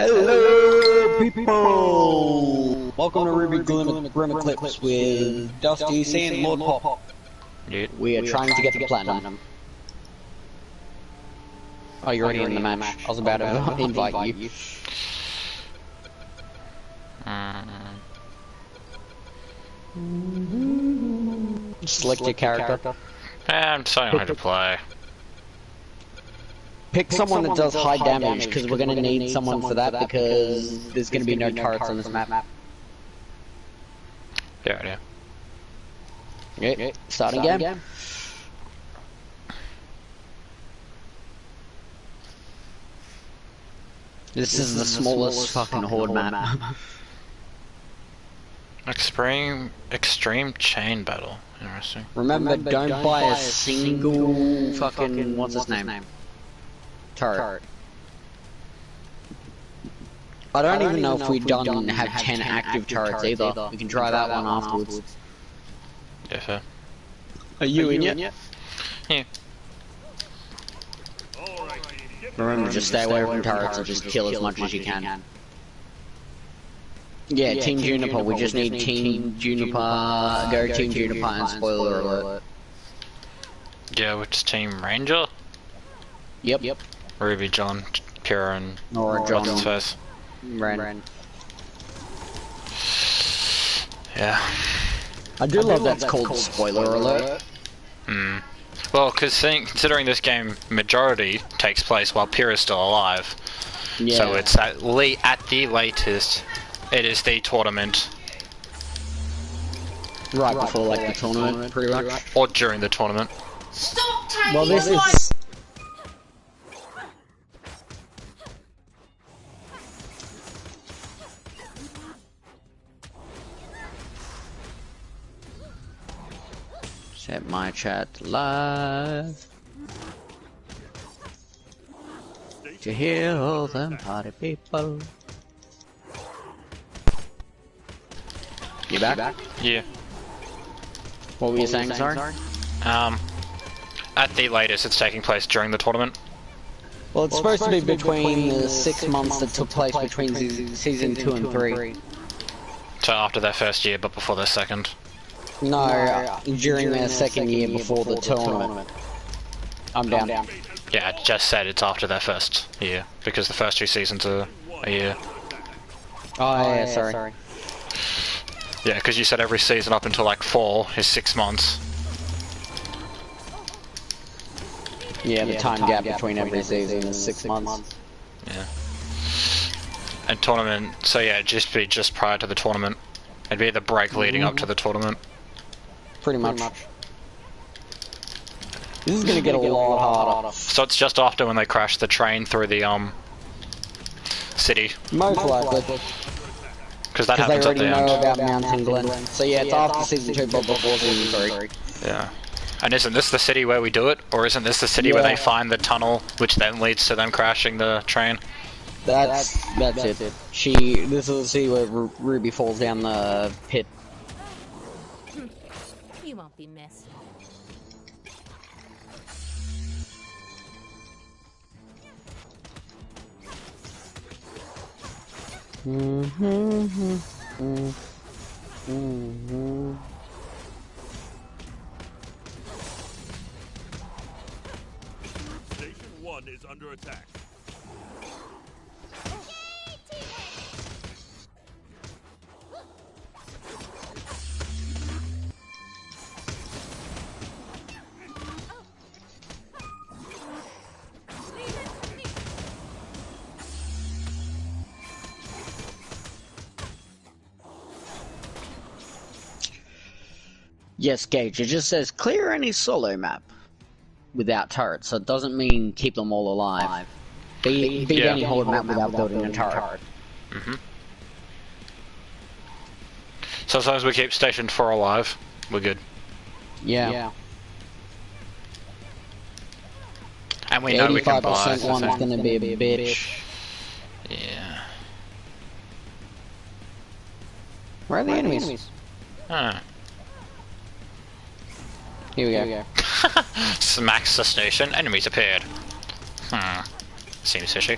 Hello, people! Welcome to Rwby Grim Eclipse with Dusty C and Lord Pop. We are trying to get the platinum. Oh, you're already in the match. I was about to invite you. Select your character. I'm deciding how to play. Pick someone that does high damage, because we're going to need someone for that, because there's going to be no turrets on this map. Yeah. Okay, starting game. This is the smallest fucking horde map. Extreme chain battle. Interesting. Remember, don't buy a single fucking, what's his name? Turret. I don't even know if we've done have 10 active turrets either. We can try that one afterwards. Yeah, fair. Are you in yet? Yeah. Remember, just stay away from turrets and just kill as much as you can. Yeah, Team Juniper, we just need Team Juniper, go Team Juniper and spoiler alert. Yeah, which team? Ranger? Yep. Rwby, John, Pyrrha, and Nora, John, what's his face? Ren. Yeah. I do love that's called spoiler alert. Well, considering this game majority takes place while Pyrrha's still alive, Yeah. so it's at the latest, it is the tournament. Right before like the tournament, pretty much. Or during the tournament. Stop taking Well, this is... Set my chat live to hear all them party people. You back? Yeah. What were you saying, sorry? At the latest, it's taking place during the tournament. Well, it's supposed to be between the 6 months that took place between season 2 and 3. So after their first year, but before their second. No, during their second year before the tournament. I'm down. Yeah, I just said it's after their first year, because the first 2 seasons are a year. Oh yeah, sorry. Yeah, because you said every season up until like 4 is 6 months. Yeah, the time gap between every season is 6 months. Yeah. And tournament, so yeah, it'd just be just prior to the tournament. It'd be the break leading up to the tournament. Pretty much. This is gonna get a lot harder. So it's just after when they crash the train through the city. Most likely. Because that happens at the end. Because they already know about Mountain Glen. So yeah, it's after season 2 but before season 3. Yeah. And isn't this the city where we do it? Or isn't this the city where they find the tunnel, which then leads to them crashing the train? That's it. This is the city where Rwby falls down the pit. You won't be missed. Station 1 is under attack. Yes, Gage, it just says clear any solo map without turrets, so it doesn't mean keep them all alive. Beat any horde map without building a turret. So as long as we keep Station 4 alive, we're good. Yeah. And we know we can buy. 85% one's gonna be a bitch. Yeah. Where are the enemies? Here we go. Smacks the station. Enemies appeared. Seems fishy.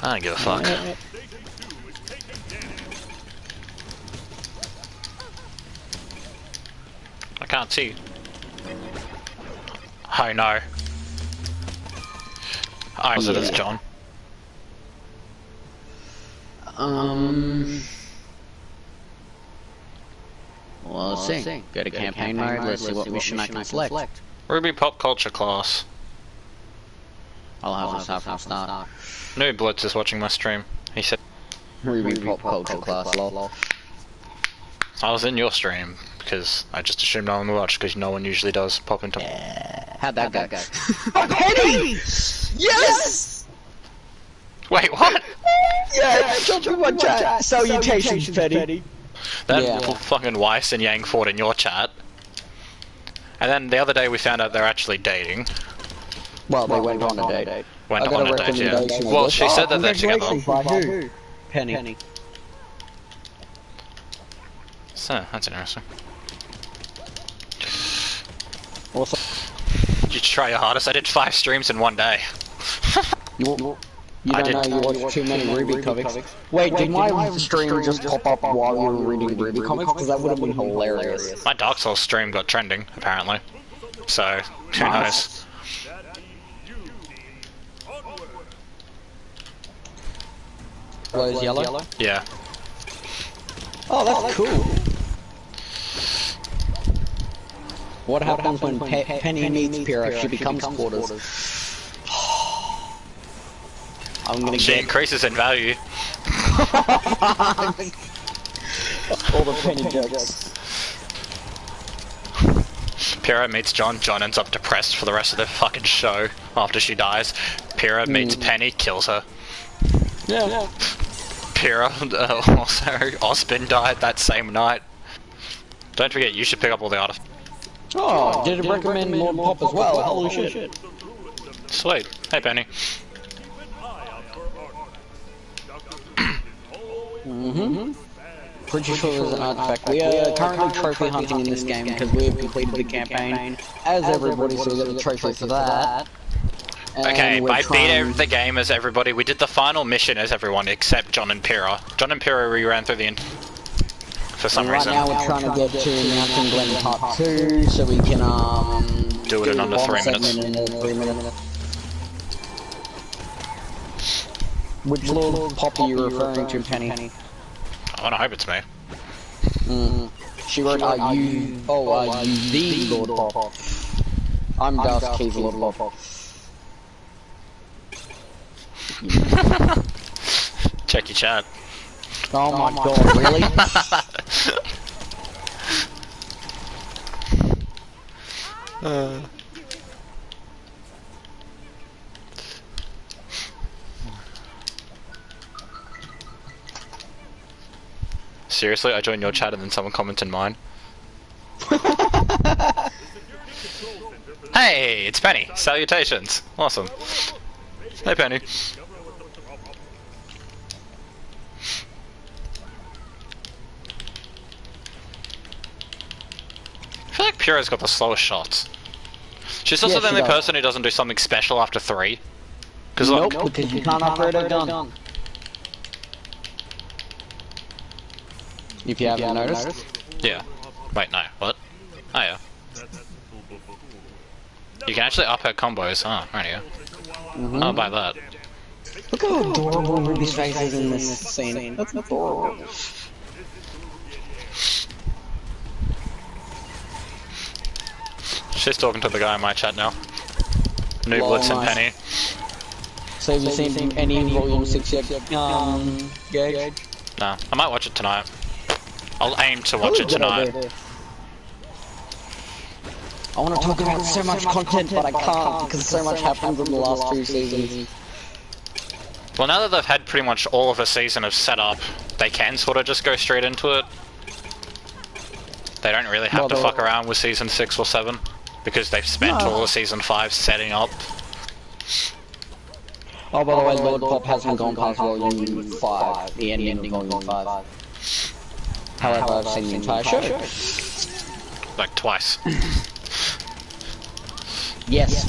I don't give a fuck. I can't see. Oh no. Oh, so it's John. Well, let's see. Go to campaign mode, let's see what mission I can select. Rwby pop culture class. I'll have this happen from start. No Blitz is watching my stream. He said Rwby pop culture class, lol. I was in your stream because I just assumed no one would watch because no one usually does pop into. How'd that go? Penny! Yes! Wait, what? Yeah, jump in my chat. Salutations, Penny. Then fucking Weiss and Yang fought in your chat. And then the other day we found out they're actually dating. Well, they went on a date. Went on a date, yeah. Well, she said that they're together. By who? Penny. So, that's interesting. Also, You try your hardest. I did 5 streams in one day. you don't know you watch too many Rwby comics. Wait, did my stream just pop up while you were reading Rwby comics? Because that would have been hilarious. My Dark Souls stream got trending, apparently. So, who knows? Rose yellow? Yeah. Oh, that's cool. What happens when Penny meets Pyrrha? She becomes quarters. I'm gonna She increases in value. all the Penny jokes. Pyrrha meets John. John ends up depressed for the rest of the fucking show after she dies. Pyrrha meets Penny, kills her. Yeah. Pyrrha, also, Osbin died that same night. Don't forget, you should pick up all the artifacts. Oh, did it recommend more pop as well? Holy shit. Sweet. Hey, Penny. Pretty sure there's an artifact. We are currently trophy hunting in this game because we have completed the campaign. As everybody, so we got the trophy for that. Okay, I beat the game as everybody. We did the final mission as everyone except John and Pyrrha. John and Pyrrha reran through the for some reason. Right now we're trying to get to Mountain Glen Part 2 so we can do it in under 3 minutes. Which Lord Pop are you referring to, Penny? I wanna hope it's me. She wrote, are you the Lord Pop? I'm Darth Keith, Lord Pop. Check your chat. Oh my god, really? Seriously, I joined your chat and then someone commented mine. Hey, it's Penny. Salutations. Awesome. Hey, Penny. I feel like Pyrrha's got the slowest shots. She's also the only person who doesn't do something special after 3. Because nope, because you can't upgrade her gun. If you haven't noticed. Yeah. Wait, no. What? Oh, yeah. You can actually up her combos. Oh, right here. I'll buy that. Look how adorable Rwby's face is in this scene. That's adorable. She's talking to the guy in my chat now. New Blitz and Penny. So have you seen any Volume 6 yet, Gage? Nah, I might watch it tonight. I'll aim to watch it tonight. I want to talk about so much content, but I can't because so much happens in the last 2 seasons. Well, now that they've had pretty much all of a season of setup, they can sort of just go straight into it. They don't really have to fuck around with season 6 or 7, because they've spent all of season 5 setting up. Oh, by the way, Lord Pop hasn't gone past Volume 5, the ending of Volume 5. However, I've seen the entire show. Like twice. Yes,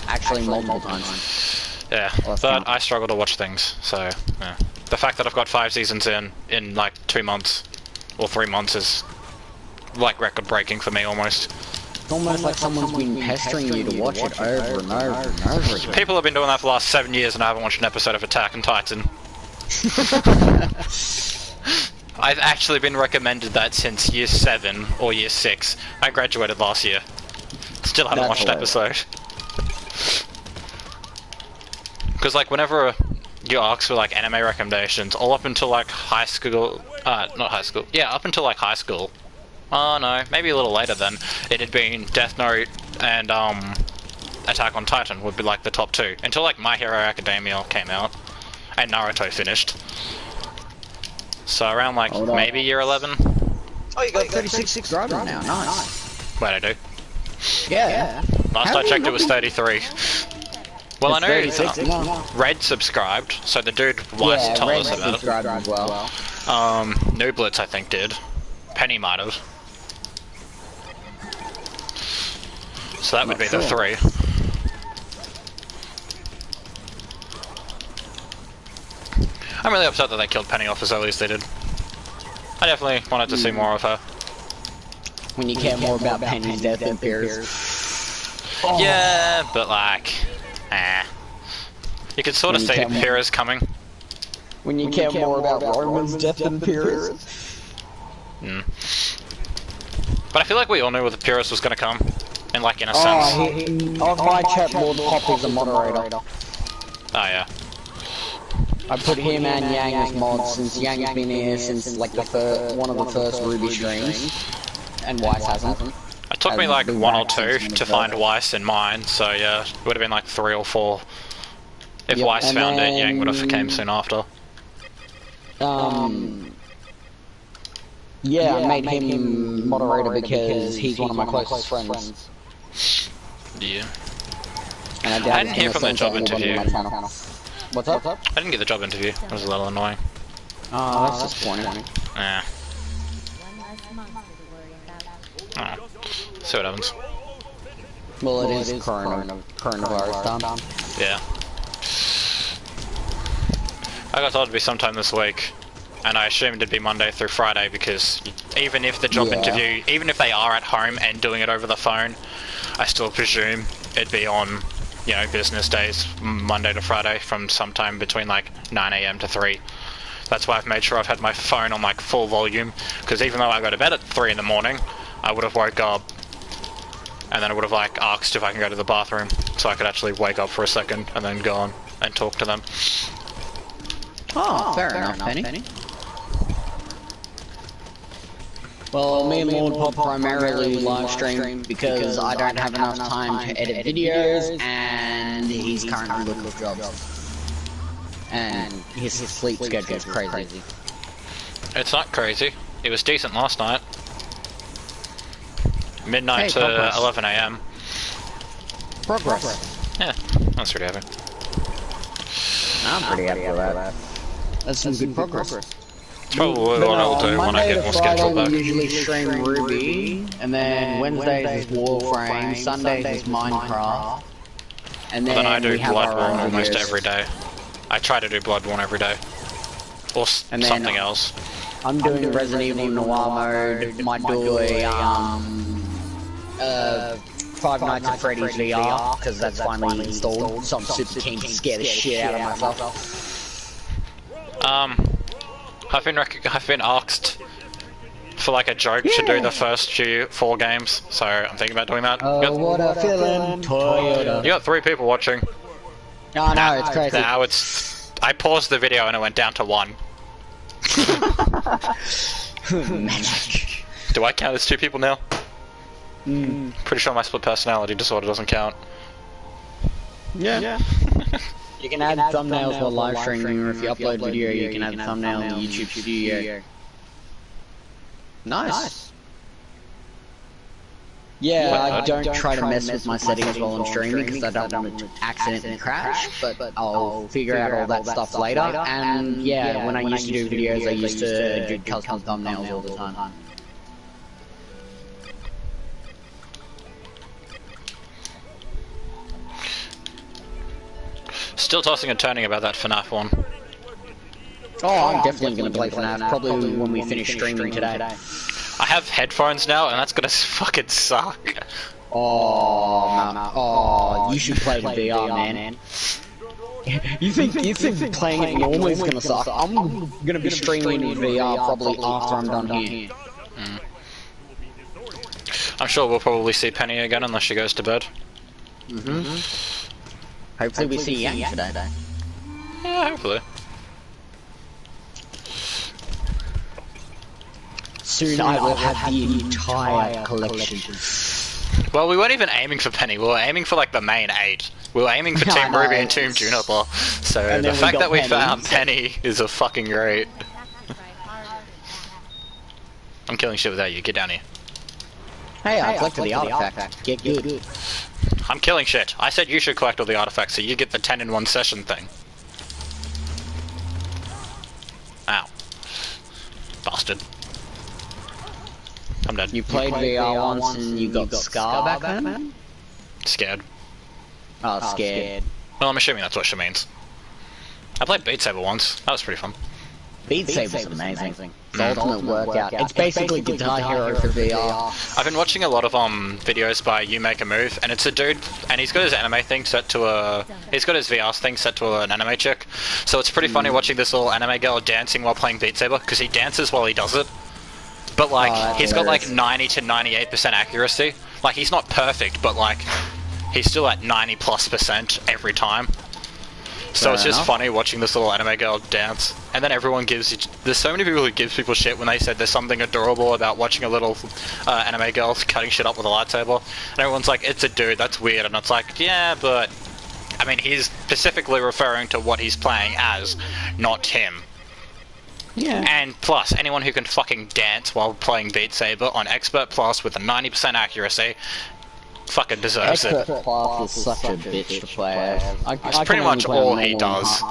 actually multiple times. Yeah, but I struggle to watch things, so yeah. The fact that I've got 5 seasons in like 2 months or 3 months is like record breaking for me almost. It's almost like someone's been pestering you to watch it over and over and over again. People have been doing that for the last 7 years and I haven't watched an episode of Attack on Titan. I've actually been recommended that since year 7 or year 6. I graduated last year. Still haven't watched an episode. Because like whenever you ask for like anime recommendations, all up until like high school, not high school, yeah, up until like high school. Oh no, maybe a little later then. It had been Death Note and Attack on Titan would be like the top 2 until like My Hero Academia came out and Naruto finished. So around like maybe year 11. Oh, you got 36 subscribers now. Nice. Wait, I do. Yeah. Last I checked, it was 33. Well, I know Red subscribed, so the dude Weiss told us about it. As well. Nooblitz, I think, did. Penny might have. So that would be the 3. I'm really upset that they killed Penny off as early as they did. I definitely wanted to see more of her. When you care more about Penny's death than Pierce. Oh. Yeah, but like, you could sort of see Pyrrha's coming. When you care more about Roman's death than Pyrrha's. But I feel like we all knew that Pyrrhus was going to come, in like in a sense. Of my chat, Lord Pop is a moderator. Oh yeah. I put him and Yang as mods since Yang's been here since like one of the first Rwby streams, and Weiss hasn't. It took me like 1 or 2 to find Weiss in mine, so yeah, it would have been like 3 or 4. If Weiss found it, Yang would have came soon after. Yeah, I made him moderator because he's one of my closest friends. Yeah. And I didn't hear from the job interview. What's up? I didn't get the job interview. It was a little annoying. Oh, that's disappointing. Yeah. Alright. See what happens. Well, it is coronavirus time. Yeah. I got told it'd be sometime this week, and I assumed it'd be Monday through Friday because even if the job interview, even if they are at home and doing it over the phone, I still presume it'd be on, you know, business days, Monday to Friday, from sometime between like 9 AM to 3. That's why I've made sure I've had my phone on like full volume, because even though I go to bed at 3 in the morning, I would have woke up and then I would have like asked if I can go to the bathroom so I could actually wake up for a second and then go on and talk to them. Oh, fair enough, Penny. Well, me and Lord Pop primarily live stream because I don't have enough time to edit videos, and he's currently looking for jobs. And his sleep schedule is crazy. It's not crazy. It was decent last night. Midnight to 11 AM. Progress. Yeah, that's pretty happy. I'm pretty happy with that. That's some good progress. It's probably what I'll do when I get more schedule back. We usually stream Rwby, and then Wednesdays is Warframe, Sundays is Minecraft, and then I do we have our Bloodborne own almost videos. every day. I try to do Bloodborne every day. Or something else. I'm doing Resident Evil Noir mode, might do a Five Nights at Freddy's VR, because that's finally installed, so I'm super keen to scare the shit out of myself. I've been asked for like a joke to do the first 4 games, so I'm thinking about doing that. Oh, what a feeling, Toyota. You got 3 people watching. No, it's crazy. Now it's... I paused the video and it went down to 1. Magic. Do I count as 2 people now? Pretty sure my split personality disorder doesn't count. Yeah. You can add thumbnails while live streaming, or if you upload video, you can add a thumbnail in the YouTube studio. Nice. Yeah, I don't try to mess with my settings while I'm streaming because I don't want to accidentally crash, but I'll figure out all that stuff later. And yeah, when I used to do videos, I used to do custom thumbnails all the time. Still tossing and turning about that FNAF one. Oh, I'm definitely gonna play FNAF, probably when we finish streaming today. I have headphones now, and that's gonna fucking suck. Oh, man. Oh, you should play the VR, man. You think playing it normally is gonna suck? I'm gonna be streaming in VR probably after I'm done here. I'm sure we'll probably see Penny again unless she goes to bed. Hopefully we see Yang today. Yeah, hopefully. Soon I will have the entire collection. Well, we weren't even aiming for Penny, we were aiming for like the main 8. We were aiming for Team Rwby and Team Juniper. So the fact that we found Penny is a fucking great. I'm killing shit without you, get down here. Hey, I collected the artifact. Get good. I'm killing shit. I said you should collect all the artifacts so you get the 10 in 1 session thing. Ow. Bastard. I'm dead. You played VR once and you got Scar back then? Scared. Oh, scared. Well, I'm assuming that's what she means. I played Beat Saber once. That was pretty fun. Beat Saber's amazing. The ultimate workout. It's basically Guitar Hero for VR. I've been watching a lot of videos by You Make a Move, and it's a dude, and he's got his anime thing set to a... He's got his VR thing set to an anime chick. So it's pretty funny watching this little anime girl dancing while playing Beat Saber, because he dances while he does it. But like, he's got like 90 to 98% accuracy. Like, he's not perfect, but like, he's still at 90+% every time. So it's just funny watching this little anime girl dance. And then everyone gives... There's so many people who give people shit when they said there's something adorable about watching a little anime girl cutting shit up with a lightsaber. And everyone's like, it's a dude, that's weird. And it's like, yeah, but... I mean, he's specifically referring to what he's playing as, not him. Yeah. And plus, anyone who can fucking dance while playing Beat Saber on Expert Plus with a 90% accuracy fucking deserves it. Expert Plus is such a bitch to play. It's pretty much all he does.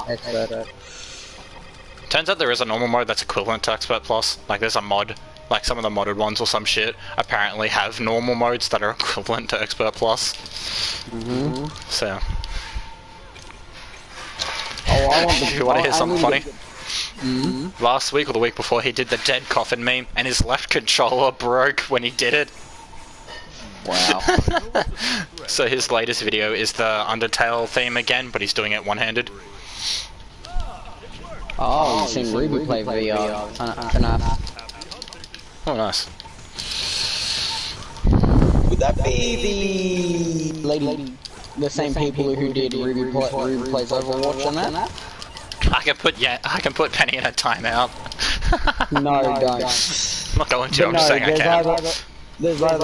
Turns out there is a normal mode that's equivalent to Expert Plus. Like, there's a mod, like some of the modded ones or some shit, apparently have normal modes that are equivalent to Expert Plus. So... You wanna hear something funny? Last week or the week before, he did the dead coffin meme, and his left controller broke when he did it. Wow. So his latest video is the Undertale theme again, but he's doing it one-handed. Oh, you've seen Rwby play VR. Oh, nice. Would that be the same people who did Rwby plays Overwatch and that? I can put Penny in a timeout. No, don't. I'm not going to, I'm just saying I can. There's either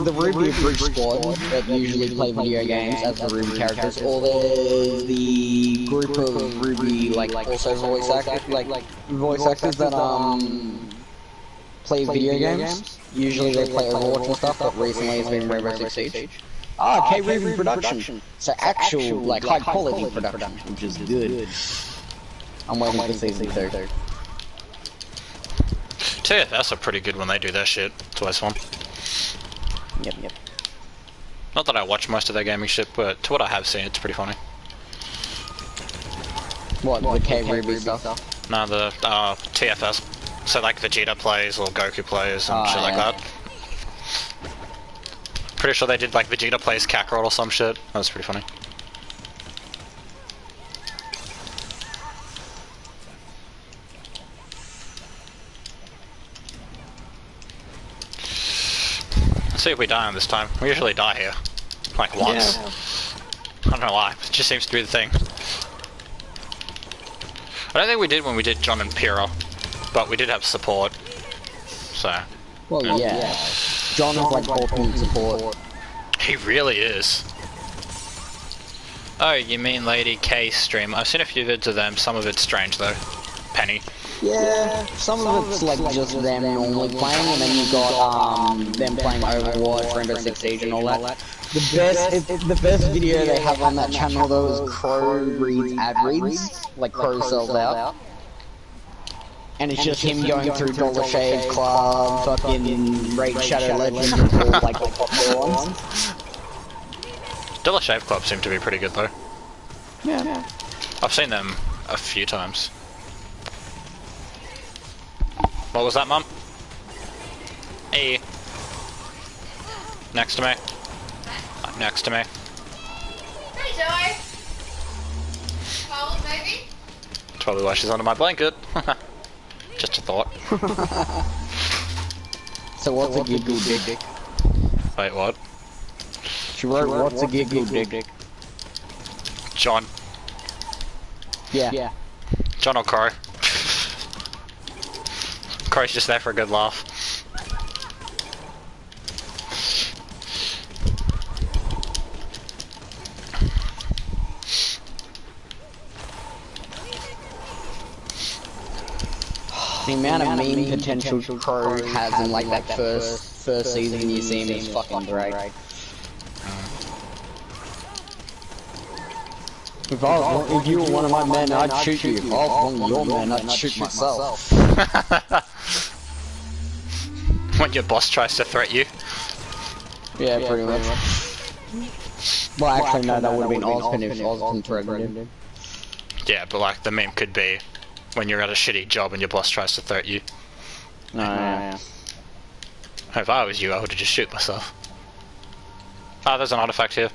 the Rwby Bridge Squad that usually play video games as the Rwby characters, or there's the group of Rwby, like, also voice actors that, play video games. Usually they play Overwatch and stuff, but recently it's been Rainbow Six Siege. Ah, Rwby production. So actual, like, high quality production, which is good. I'm waiting for season 2. TFS are pretty good when they do their shit. It's always fun. Yep. Not that I watch most of their gaming shit, but to what I have seen, it's pretty funny. What, the Rwby stuff? No, the TFS. So like Vegeta plays or Goku plays and shit like that. Pretty sure they did like Vegeta plays Kakarot or some shit. That was pretty funny. Let's see if we die on this time. We usually die here. Like once. Yeah. I don't know why. It just seems to be the thing. I don't think we did when we did John and Pyrrha, but we did have support. So. Well, yeah. John is like ultimate support. He really is. Oh, you mean Lady K stream? I've seen a few vids of them. Some of it's strange though. Penny. Yeah, some of it's like just them normally playing, and then you got them playing Overwatch, Rainbow Six Siege, and all that. The best video they have on that channel though is Crow reads ad reads, like Crow sells out, and it's just him going through Dollar Shave Club, fucking Raid Shadow Legends, and all like the popular ones. Dollar Shave Club seem to be pretty good though. Yeah. I've seen them a few times. What was that, Mum? Hey. Next to me. Next to me. Hey, Joey. Cold, maybe? That's probably why she's under my blanket. Just a thought. So what's a giggle dick? Wait, what? She wrote, what's a giggle dick? John. Yeah. John or Crow? Crow's just there for a good laugh. The amount of meme potential Crow has in like that first season you see him is fucking great. If you were one of my men, I'd shoot you. If I was one of your men, I'd shoot myself. When your boss tries to threat you. Yeah, pretty much. Well, actually, no, that would have been Ozpin if Ozpin threatened him. Yeah, but like the meme could be when you're at a shitty job and your boss tries to threat you. No, yeah. If I was you, I would have just shoot myself. Ah, there's an artifact here.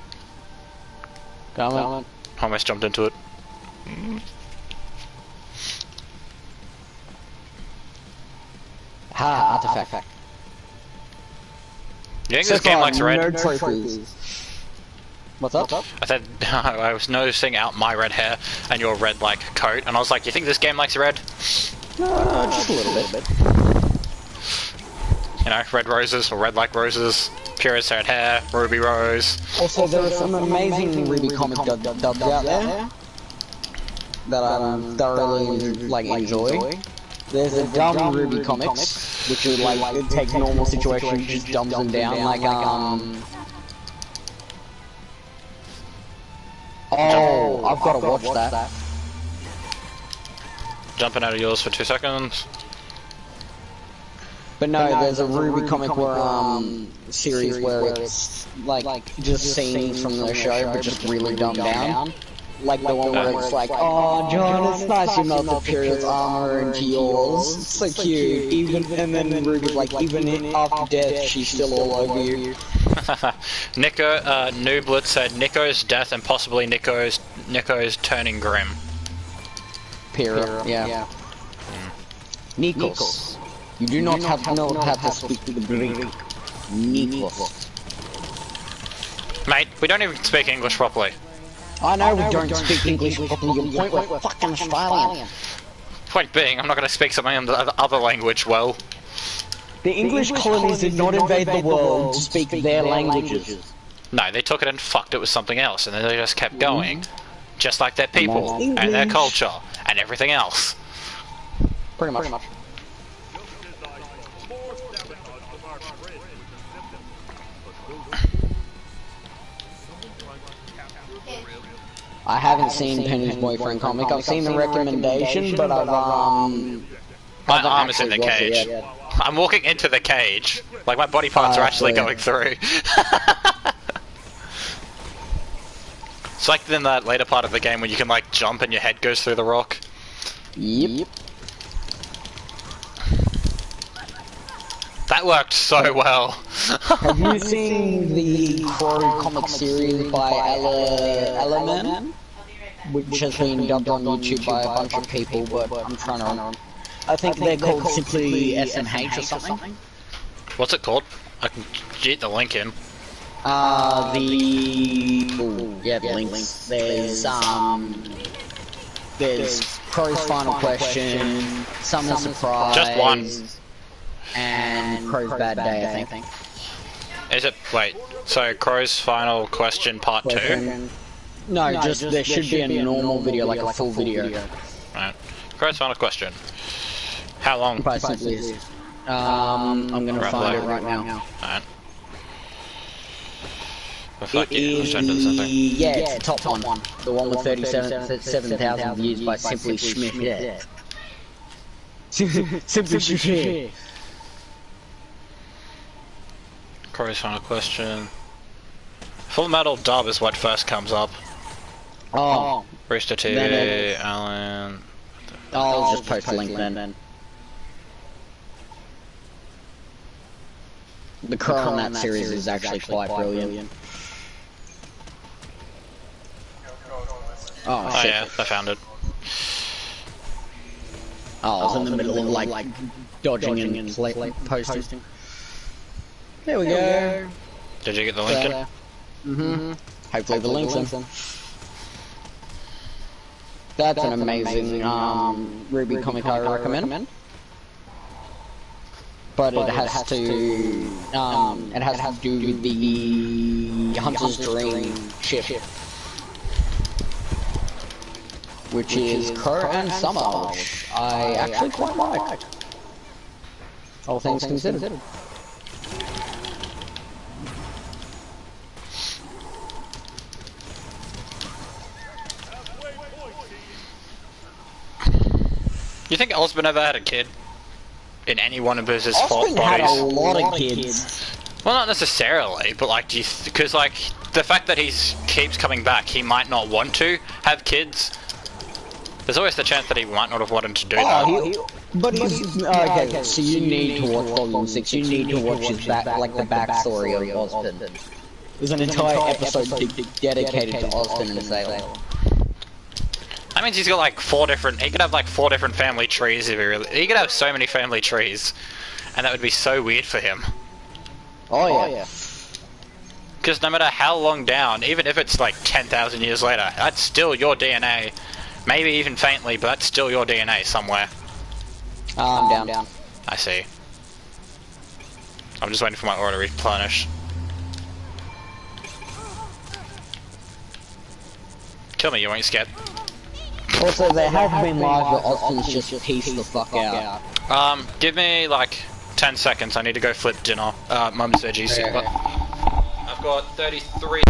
Come on. Almost jumped into it. Ha, artifact. You think this game likes red? No trophies. What's up? I said, I was noticing out my red hair and your red like coat, and I was like, you think this game likes red? No, just a little bit. You know, red roses or red like roses, purest red hair, Ruby Rose. Also, there are some amazing Rwby comic dubs out there that I thoroughly like enjoy. There's a dumb Rwby comics, which are like it takes normal situations, just dumbs them down, like Oh, I've got to watch that. Jumping out of yours for 2 seconds. But no, there's a Rwby comic where series where it's like just scenes from the show, but just really dumbed down. Like the one where it's like, oh John, it's nice you melted Period's armor into yours. It's so cute. And then Ruby's like, even after death, she's still all over you. Nico, Nooblet said Nico's death and possibly Nico's turning grim. Period. Yeah. Nikos. You do not have to speak to the Greek. Nikos. Mate, we don't even speak English properly. I know we don't speak English properly. Your point, we're fucking Australian. Point being, I'm not going to speak something in the other language well. The English colonies did not invade the world to speak their languages. No, they took it and fucked it with something else, and then they just kept going. Just like their people, and their culture, and everything else. Pretty much. I haven't seen Penny's Boyfriend comic. I've seen the recommendation, but I've my arm is in the cage. I'm walking into the cage. Like my body parts are actually going through. It's like in that later part of the game when you can like jump and your head goes through the rock. Yep. That worked so well. Have you seen the Crow comic series by Ella Man? Which has been dubbed on YouTube by a bunch of people, but I'm trying to remember. I think they're called simply SMH or something. What's it called? I can get the link in. The links. There's Crow's Final Question, Summer Surprise. Just one. And Crow's Bad Day, I think. Is it? Wait. So Crow's Final Question Part 2? No, just there should be a normal video, like a full video. Right. Crow's Final Question. How long? I'm gonna find it right now. Alright. It's the top one. The one with 37,000 views by Simply Schmidt. Yeah. Simply Schmidt. Crow's Final Question. Full Metal Dub is what first comes up. Oh, Rooster TV, Then Alan. I'll just post a link then. The crow on that series is actually quite brilliant. Oh, Oh shit. yeah, I found it. Oh, I was in the middle of like dodging and posting. There we go. Did you get the link in? Mm-hmm. Hopefully the link's in. That's an amazing Rwby comic I recommend. But it has to do with the Hunter's Dream ship, which is Crow and Summer, which I actually quite like. All things considered. You think Osborn ever had a kid? In any one of his Osborn bodies? had a lot of kids. Well, not necessarily, but like, because like, the fact that he keeps coming back, he might not want to have kids. There's always the chance that he might not have wanted to do that. But he's okay. So you need to watch Volume 6. You need to watch his the backstory of Osborn. There's an entire episode dedicated to Osborn and Salem. That means he's got like 4 different. He could have like 4 different family trees if he really. He could have so many family trees, and that would be so weird for him. Oh yeah. Because no matter how long down, even if it's like 10,000 years later, that's still your DNA. Maybe even faintly, but that's still your DNA somewhere. I'm down. I see. I'm just waiting for my order to replenish. Kill me, you ain't scared. Also, there have been lives where Austin's just pieced the fuck out. Give me like 10 seconds. I need to go flip dinner. Mum's veggies. Okay. But I've got 33.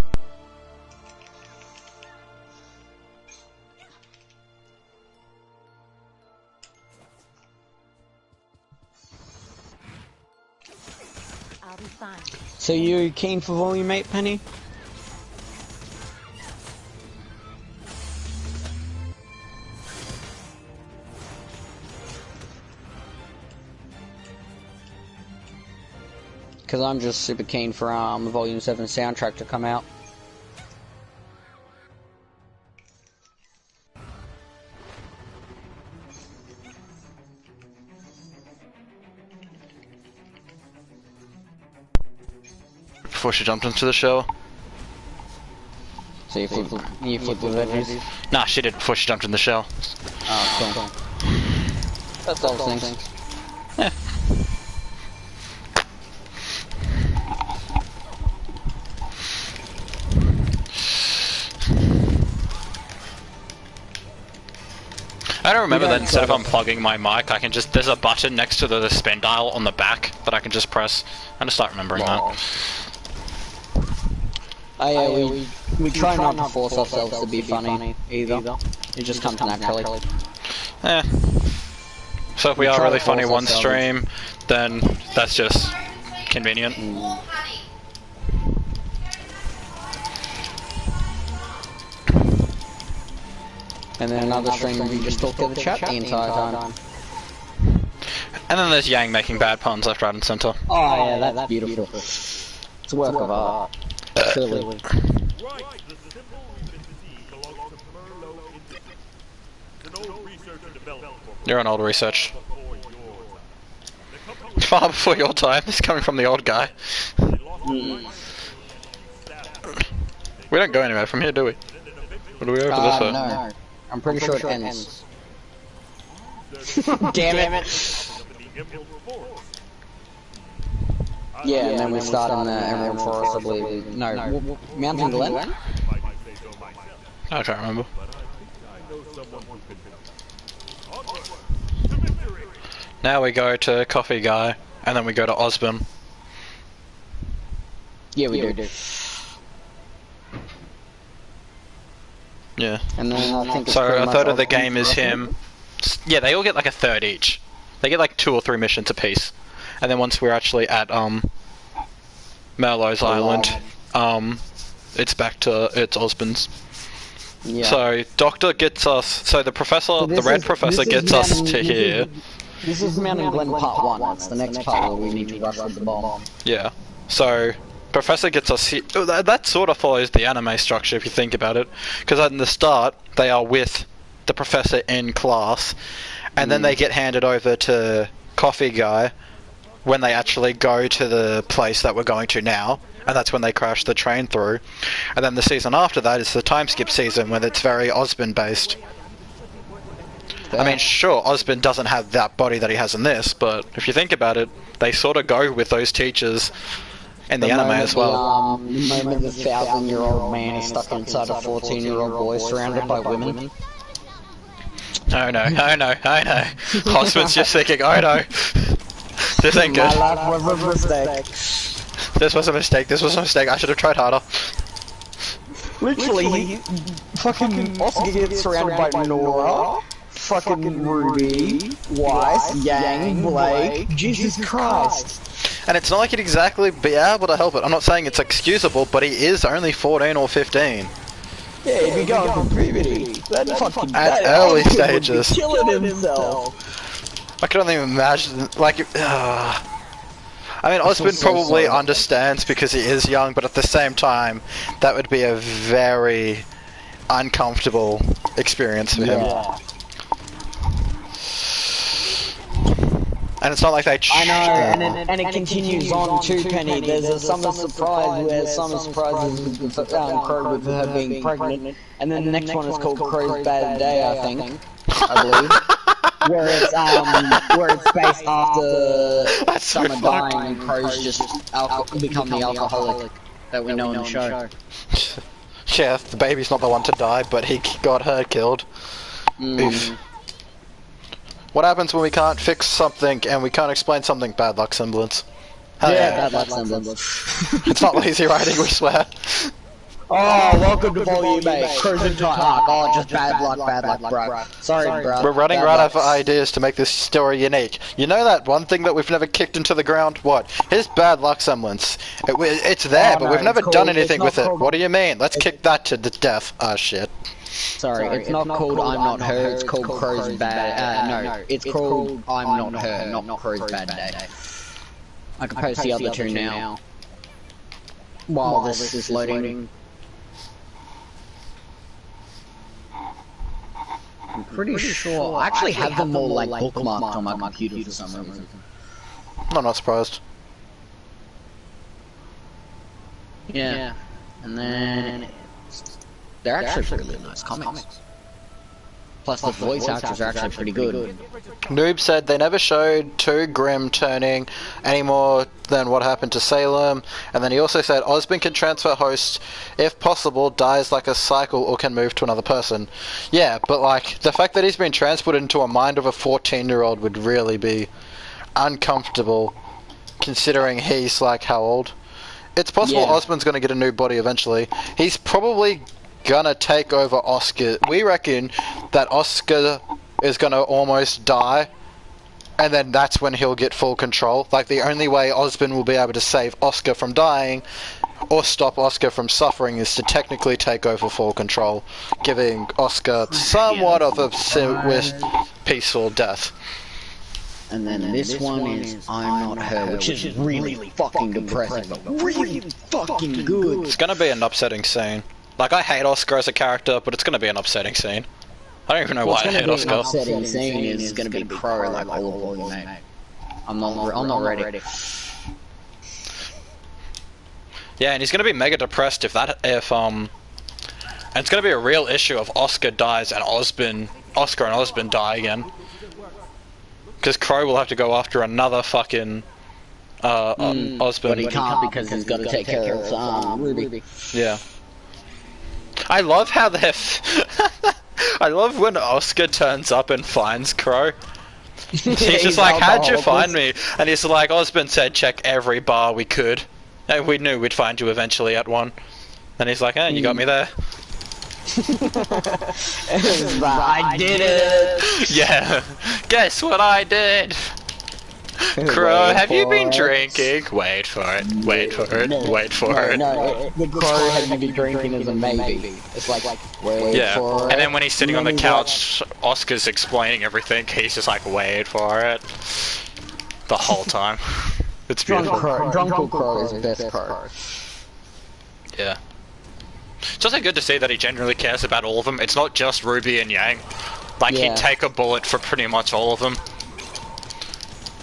I'll be fine. So you keen for Volume 8, Penny? Because I'm just super keen for the Volume 7 soundtrack to come out. Before she jumped into the shower. So you flip the veggies? Nah, she did before she jumped in the shower. Oh, cool. That's all things. Yeah. I don't remember that instead of unplugging my mic, I can just, there's a button next to the spin dial on the back that I can just press. I just start remembering that. Oh yeah, we try not to force ourselves to be funny either. It just comes naturally. Yeah. So if we are really funny one stream, then that's just convenient. And then another stream where we just talk to the chat the entire time. And then there's Yang making bad puns left, right, and center. Oh yeah, that's beautiful. It's a work of art. Truly. Right, the symbol we've been seeing belongs to Merlot Industries. It's an old research and development corporation You're an old research. before your time. The company was Far before your time. This is coming from the old guy. We don't go anywhere from here, do we? Or do we over this way? No. I'm pretty sure it ends. Damn it! Yeah, and then we start in the Emerald Forest, I believe. No, Mountain Glen? I can't remember. Now we go to Coffee Guy, and then we go to Osborn. Yeah, we do. Yeah. And then I think it's So pretty a much third of the Osborn game is for us. him. Yeah, they all get like a third each. They get like 2 or 3 missions apiece. And then once we're actually at Merlot's Island, it's back to Osborn's. Yeah. So Doctor gets us. So the professor, the red professor, gets us to here. This is Mountain Glen Part 1. It's the next part where we need to rush with the bomb. Yeah. So Professor gets us here. Oh, that sort of follows the anime structure if you think about it, because in the start they are with the professor in class, and then they get handed over to Coffee Guy when they actually go to the place that we're going to now, and that's when they crash the train through. And then the season after that is the time skip season, when it's very Osbin based. I mean, sure, Osbin doesn't have that body that he has in this, but if you think about it, they sort of go with those teachers in the anime as well. The moment the 1,000-year-old man is stuck inside a 14-year-old boy surrounded by women. Oh no, oh no, oh no. Osbin's just thinking, oh no. This ain't good. My life was a mistake. This was a mistake, this was a mistake, I should have tried harder. Literally, fucking Oscar gets surrounded by Nora, fucking Rwby, Weiss, Yang, Blake, Jesus Christ. And it's not like he'd exactly be able to help it. I'm not saying it's excusable, but he is only 14 or 15. Yeah, he'd be going for puberty. At early stages. Killing himself. I can only imagine, like, I mean, Osbin probably understands because he is young, but at the same time, that would be a very uncomfortable experience for him. And it's not like they. I know, and it continues on too, Penny. There's a summer surprise where Summer surprises with Crow with her being pregnant, and then the next one is called Crow's Bad Day, I think, I believe. Where it's based after Summer dying and Crow's just become the alcoholic that we know in the show. Yeah, the baby's not the one to die, but he got her killed. Oof. What happens when we can't fix something and we can't explain something? Bad luck semblance. Hell yeah, bad luck semblance. It's not lazy writing, we swear. Oh, welcome to Volume 8. Crow's entire arc. Oh, just bad luck, bro. Sorry, bro. We're running right out of ideas to make this story unique. You know that one thing that we've never kicked into the ground? What? His bad luck semblance. It's there, but we've never done anything with it. What do you mean? Let's kick that to the death. Ah, shit. Sorry, it's not called I'm Not Her, it's called Crow's Bad... no, it's called I'm Not Her, not Crow's Bad Day. I can post the other two now. While this is loading. I'm pretty sure... I actually have them all, like, bookmarked on my computer for some reason. I'm not surprised. Yeah. And then... They're actually really nice comics. Plus the voice actors are actually pretty good. Noob said they never showed Too Grim turning any more than what happened to Salem, and then he also said Osbin can transfer hosts if possible, dies like a cycle, or can move to another person. Yeah, but like, the fact that he's been transported into a mind of a 14-year-old would really be uncomfortable, considering he's like, how old? It's possible Osbin's gonna get a new body eventually. He's probably gonna take over Oscar. We reckon that Oscar is gonna almost die, and then that's when he'll get full control. Like, the only way Osbin will be able to save Oscar from dying or stop Oscar from suffering is to technically take over full control, giving Oscar somewhat of a peaceful death. And then this one is I'm Not Her, which is really fucking depressing, but really fucking good. It's gonna be an upsetting scene. Like, I hate Oscar as a character, but it's gonna be an upsetting scene. I don't even know why I hate Oscar. What's gonna be an upsetting scene is gonna be Crow, like all of Volume 8. I'm not ready. Yeah, and he's gonna be mega depressed if and it's gonna be a real issue if Oscar dies and Oscar and Osbin die again. Because Crow will have to go after another fucking Osbin. But he can't because he's got to take care of Rwby. Yeah. I love how they're... I love when Oscar turns up and finds Crow. He's just like, how'd you find me? And he's like, Osbin said check every bar we could. And we knew we'd find you eventually at one. And he's like, you got me there. I did it! Yeah. Guess what I did? Crow, have you been drinking? Wait for it. Wait for it. Wait for it. No, the Crow have you been drinking is a maybe. It's like, wait Yeah. for it. And then when he's sitting on the couch, Oscar's explaining everything. He's just like, wait for it. The whole time. It's beautiful. Drunkle Crow is best Crow. Yeah. It's also good to see that he genuinely cares about all of them. It's not just Rwby and Yang. Like, Yeah. he'd take a bullet for pretty much all of them.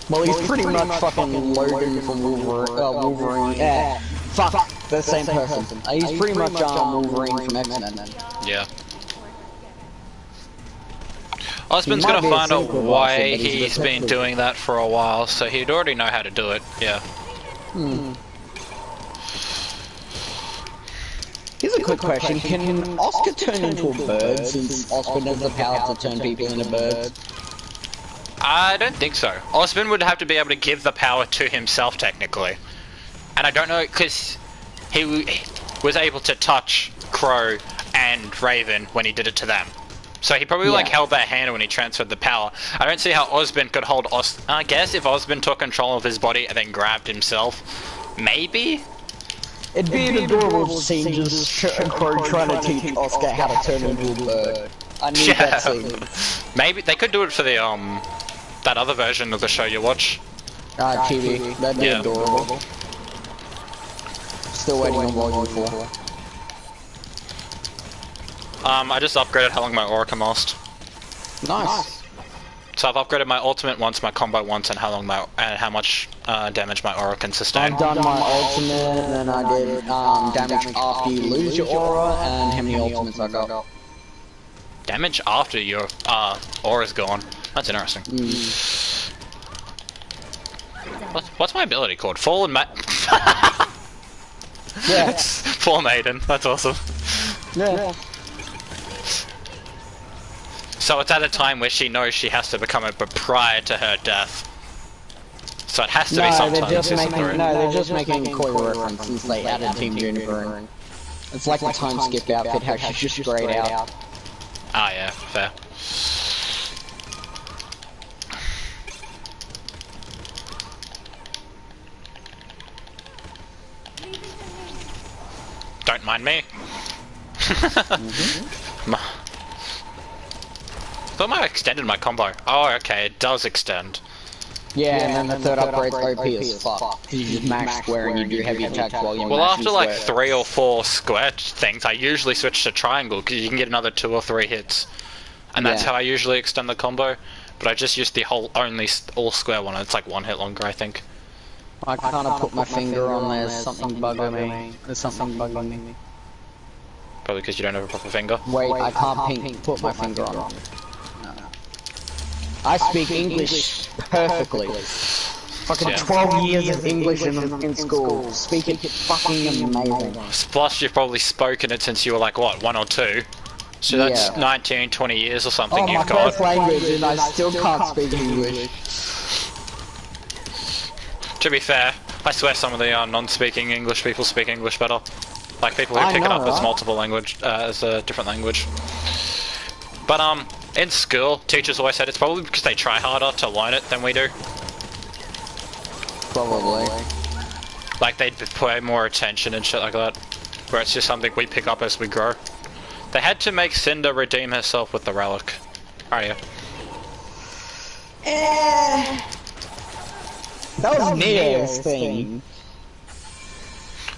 Well, he's pretty much fucking Logan from Wolverine. Yeah, fuck, the same person. He's pretty much Wolverine from X-Men then. Yeah. Osmond's gonna find out why he's been doing that for a while, so he'd already know how to do it, yeah. Here's a quick question, can Oscar turn into a bird since Oscar has the power to turn people into birds? I don't think so. Osmond would have to be able to give the power to himself, technically. And I don't know, because he was able to touch Crow and Raven when he did it to them. So he probably like held their hand when he transferred the power. I don't see how Osmond could hold I guess if Osmond took control of his body and then grabbed himself, maybe? It'd be an adorable scene just Crow trying to teach Oscar how to turn into a bird. I need that scene. Maybe they could do it for the that other version of the show you watch. TV. That'd be adorable. Still waiting on Volume 4. I just upgraded how long my aura can last. Nice. So I've upgraded my ultimate once, my combo once, and how much damage my aura can sustain. I've done my ultimate, and then I did damage after you lose your aura, and how many ultimates I got. Damage after your aura's gone. That's interesting. What's my ability called? Fallen Yeah. Fall Maiden. That's awesome. Yeah. So it's at a time where she knows she has to become it, but prior to her death. So it has to be sometime in Season 3. No, they're just making a coy reference since they added Team Juniper in. It's like the time skip outfit, how she's just grayed out. Ah, yeah, fair. Don't mind me. Thought I extended my combo. Oh, okay, it does extend. Yeah, and then the third upgrade's OP as fuck. Cause you just max square and you do heavy attacks while you're Well, after like 3 or 4 square things, I usually switch to triangle because you can get another 2 or 3 hits. And that's how I usually extend the combo. But I just used the all square one, and it's like 1 hit longer, I think. I kind of put my finger on there's something bugging me. There's something bugging me. Probably because you don't have a proper finger. Wait, I can't put my finger on it. No. I speak English perfectly. Fucking 12 years of English in school. Speak it fucking amazing. Plus, you've probably spoken it since you were like, what, 1 or 2? So that's 19, 20 years or something you've got. my first language and I still can't speak English. To be fair, I swear some of the non-speaking English people speak English better. Like people who pick it up as multiple language, as a different language. But in school, teachers always said it's probably because they try harder to learn it than we do. Probably. Like they'd pay more attention and shit like that. Where it's just something we pick up as we grow. They had to make Cinder redeem herself with the relic. Oh yeah. That was Neo's thing.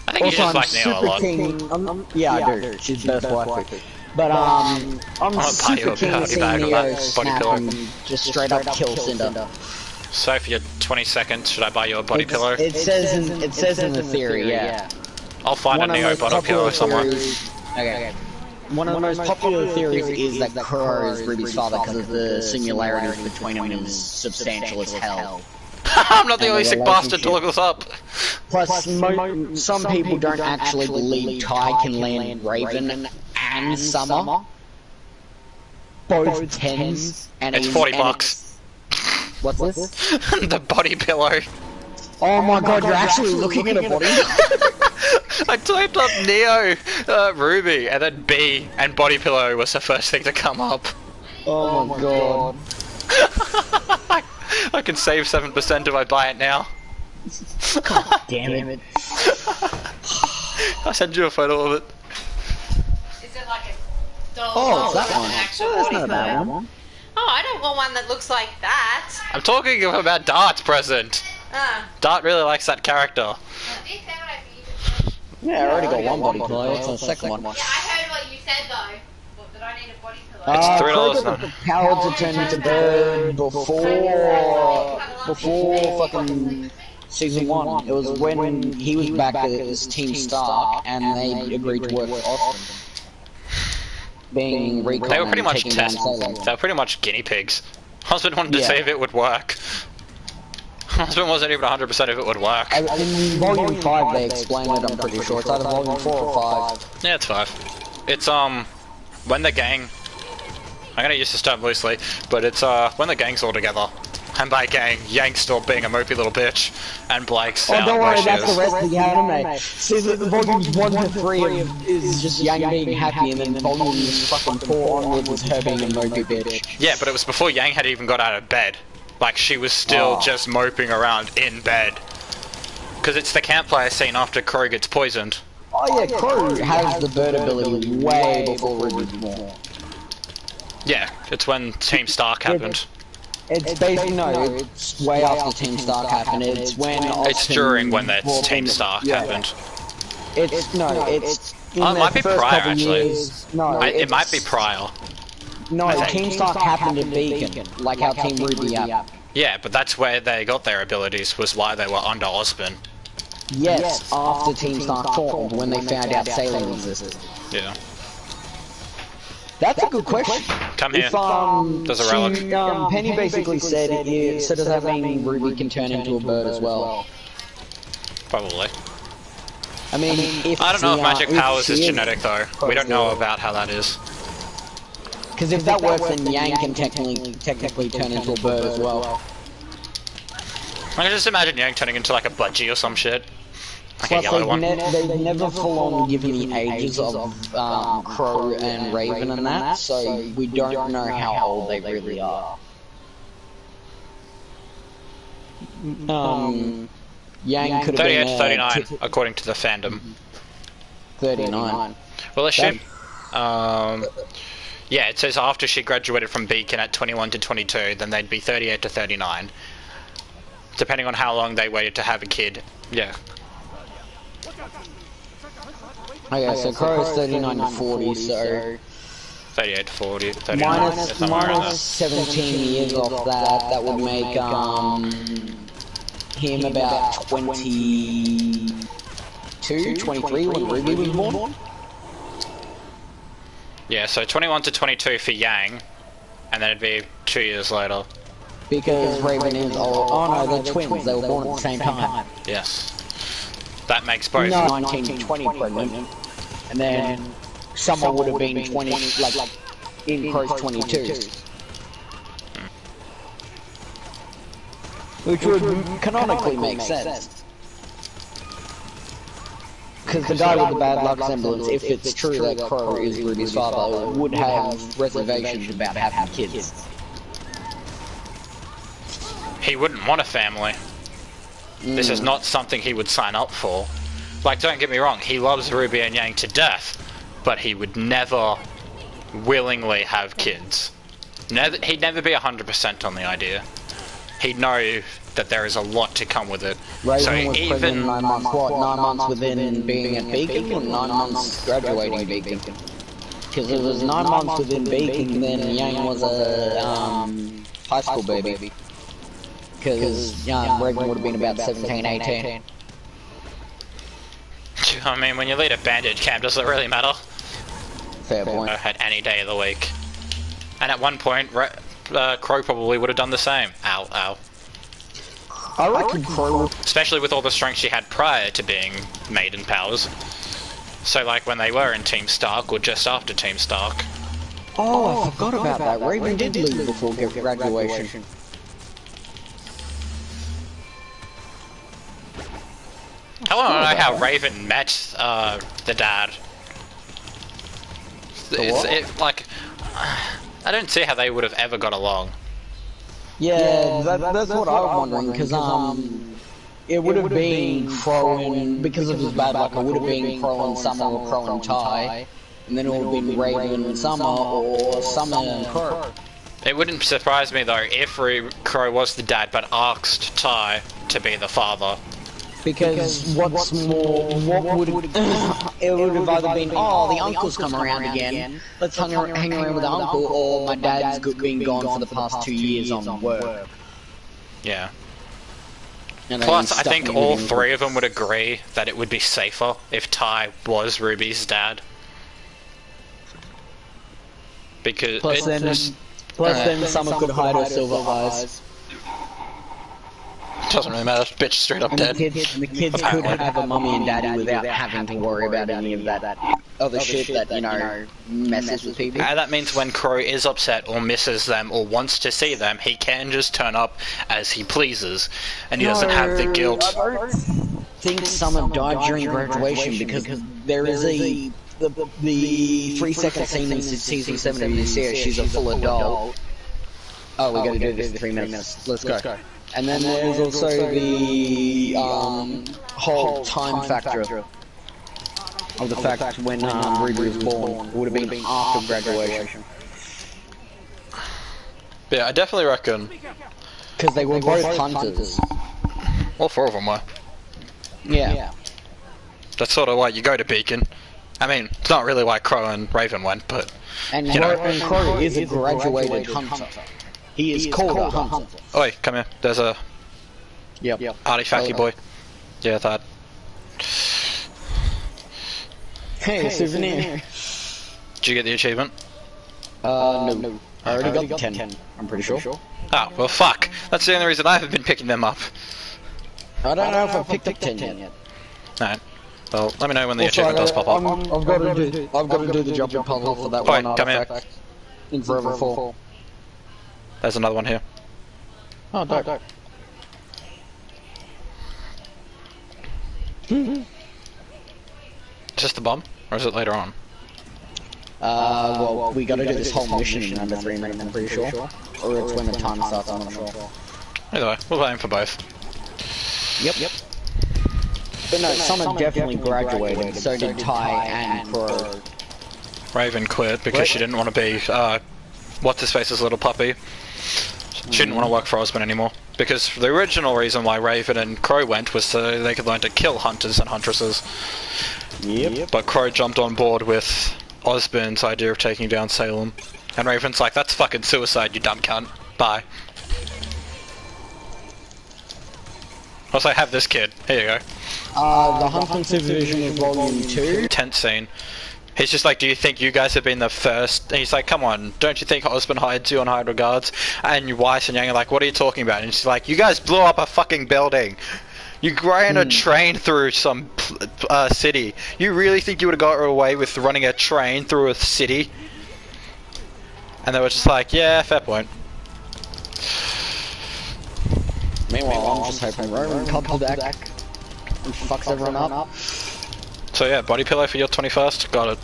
I think you just like Neo a lot. Yeah, I do. She's the best waifu. But I'm super keen to see Neo snap and just straight up kill Cinder. So for your 20 seconds, should I buy you a body pillow? It says in the theory, yeah. I'll find a Neo body pillow somewhere. Okay. One of the most popular theories is that Kuro is Ruby's father because of the similarities between them is substantial as hell. I'm not the only sick bastard to look this up. Plus, some people don't actually believe Ty can land Raven and Summer. Both 10s. And it's 40 bucks. What's this? The body pillow. Oh my god, you're actually looking at a body? I typed up Neo, Rwby, and then B, and body pillow was the first thing to come up. Oh my god. I can save 7% if I buy it now. Damn it. I'll send you a photo of it. Is it like a doll? Oh, it's that or one. an actual Oh, that's body not a bad pillow? one. Oh, I don't want one that looks like that. I'm talking about Dart's present. Dart really likes that character. Yeah, I already got one body pillow. What's the second one? Yeah, I heard what you said though. What, that I need a body pillow. It's $3 Crow now. got the power to turn into bird before fucking season 1. It was when he was back as Team Stark and they agreed to work for Austin. Being recon They were pretty and much taking down tests. Salem. They were pretty much guinea pigs. Husband wanted to Yeah. see if it would work. Husband wasn't even 100% if it would work. In Volume 5 they explained it, I'm pretty sure. It's either Volume 4 or 5. Yeah, it's 5. It's, when the gang... I'm gonna use this term loosely, but it's, when the gang's all together. And by gang, Yank's still being a mopey little bitch, and Blake's out don't where worry, she that's is. the rest of the anime. See, the Volumes 1 to 3 is just Yang being happy, and then Volumes fucking 4 onwards is her being a mopey bitch. Yeah, but it was before Yang had even got out of bed. Like, she was still just moping around in bed. Because it's the campfire scene after Crow gets poisoned. Oh yeah, Crow has the bird ability way before Rwby was born. Yeah, it's when Team Stark happened. It's basically, no, it's way after Team Stark happened. It's when Austin It's during when that brought Team in- Stark yeah. happened. It's, no, it's... in Oh, it the might be first prior, couple actually. years- no, It might be prior. No, think. Team Stark happened at Beacon, like how Team Rwby happened. Yeah, but that's where they got their abilities, was why they were under Osborn. Yes, after Team Stark formed, when they found out Salem existed. Yeah. That's a good question. Come here. If, There's a relic. Penny basically said, so does that mean Rwby can turn into a bird as well? Probably. I mean, if I don't know if magic if powers she is genetic, though. We don't know about how that is. Because if that works, then Yang can technically turn into a bird as well. I can just imagine Yang turning into like a budgie or some shit. Like a Plus, yellow one. they've never full-on given the ages of Crow and Raven and that, so we don't know how old they really are. Yang could have 38 been to 39, according to the fandom. 39. Well, it should. Yeah, it says after she graduated from Beacon at 21 to 22, then they'd be 38 to 39. Depending on how long they waited to have a kid. Yeah. Okay, so Crow is 39 to 40, so 38 to 40, 39. minus 17 years off that, that would make him about 22, 23 when Rwby was born. Yeah, so 21 to 22 for Yang, and then it'd be 2 years later. Because Raven is old. Oh no, they're twins, they were born at the same time. Yes. That makes both. 19 to 20 pregnant. And then someone would have been 20, like in Crow's 22. Which would canonically make sense. Because the guy with the bad luck semblance, if it's true that Crow is Ruby's father, would have reservations about having kids. He wouldn't want a family. This is not something he would sign up for. Like, don't get me wrong, he loves Rwby and Yang to death, but he would never willingly have kids. He'd never be 100% on the idea. He'd know that there is a lot to come with it. Raven So was even pregnant 9 months, what, 9 months within being at Beacon, or 9 months graduating Beacon? Because it was 9 months within Beacon, then Yang was a high school baby. Because Raven would have been about 17, 18. I mean, when you lead a bandit camp, does it really matter? Fair point. At any day of the week. And at one point, Crow probably would have done the same. Ow, ow. I reckon Crow would... Especially with all the strength she had prior to being Maiden Powers. So like when they were in Team Stark, or just after Team Stark. Oh, I forgot about that. Raven did leave before graduation. I want to know how Raven met the dad. The what? I don't see how they would have ever got along. Yeah, that's what I was wondering, because it would have been Crow and, because of his bad luck, it would have been Crow and Summer or Crow and Ty, and then it would have been Raven and Summer or Summer and Crow. It wouldn't surprise me though if Crow was the dad but asked Ty to be the father. Because what would it would have either been, oh, the uncle's come around again, let's hang around with the uncle, or my dad's been gone for the past 2 years on work. Yeah. And Plus, I think all three of them would agree that it would be safer if Ty was Rwby's dad. Because plus then Summer could hide her silver eyes. Doesn't really matter, bitch straight up dead. The kids could have a mummy and daddy without having to worry about any of that other shit that, you know, messes with people. And that means when Crow is upset or misses them or wants to see them, he can just turn up as he pleases. And he doesn't have the guilt. I don't think Summer died during graduation because there is the 3-second scene in season 7 of the series. She's a full adult. Oh, we gotta do this in 3 minutes. Let's go. And then there's also the whole time factor of the fact when Rwby was born. It would have been after graduation. Yeah, I definitely reckon. Because they were both hunters. All 4 of them were. Yeah. That's sort of why you go to Beacon. I mean, it's not really why Crow and Raven went, but... And Crow is a graduated hunter. He is called a hunter. Oi, come here. There's a... Yep. Artifacty boy. Yeah, that. Hey, a souvenir. Did you get the achievement? No. I already got the 10, I'm pretty sure. Ah, well fuck. That's the only reason I haven't been picking them up. I don't know if I've picked up 10 yet. Alright. Well, let me know when the achievement does pop up. I've got to do the jumping puzzle for that one come here. artifact. In Forever 4. There's another one here. Oh, dope. Is this the bomb? Or is it later on? Well, we gotta do this whole mission in under 3 minutes, I'm pretty sure. Or it's when the time starts, I'm not sure. Either way, we'll aim for both. Yep. But no, Summer definitely graduated, so did Ty and Crow. Raven quit because she didn't want to be, what's-his-face's little puppy. She didn't want to work for Osmond anymore. Because the original reason why Raven and Crow went was so they could learn to kill hunters and huntresses. Yep. But Crow jumped on board with Osmond's idea of taking down Salem. And Raven's like, that's fucking suicide, you dumb cunt. Bye. Also, have this kid. Here you go. The Hunting Supervision is Volume 2. Tent scene. He's just like, do you think you guys have been the first? And he's like, come on, don't you think Osmond hired you on high regards? And Weiss and Yang are like, what are you talking about? And she's like, you guys blew up a fucking building. You ran a train through some city. You really think you would have got away with running a train through a city? And they were just like, yeah, fair point. Meanwhile, I'm just hoping Roman comes back and fucks everyone up. So yeah, body pillow for your 21st. Got it.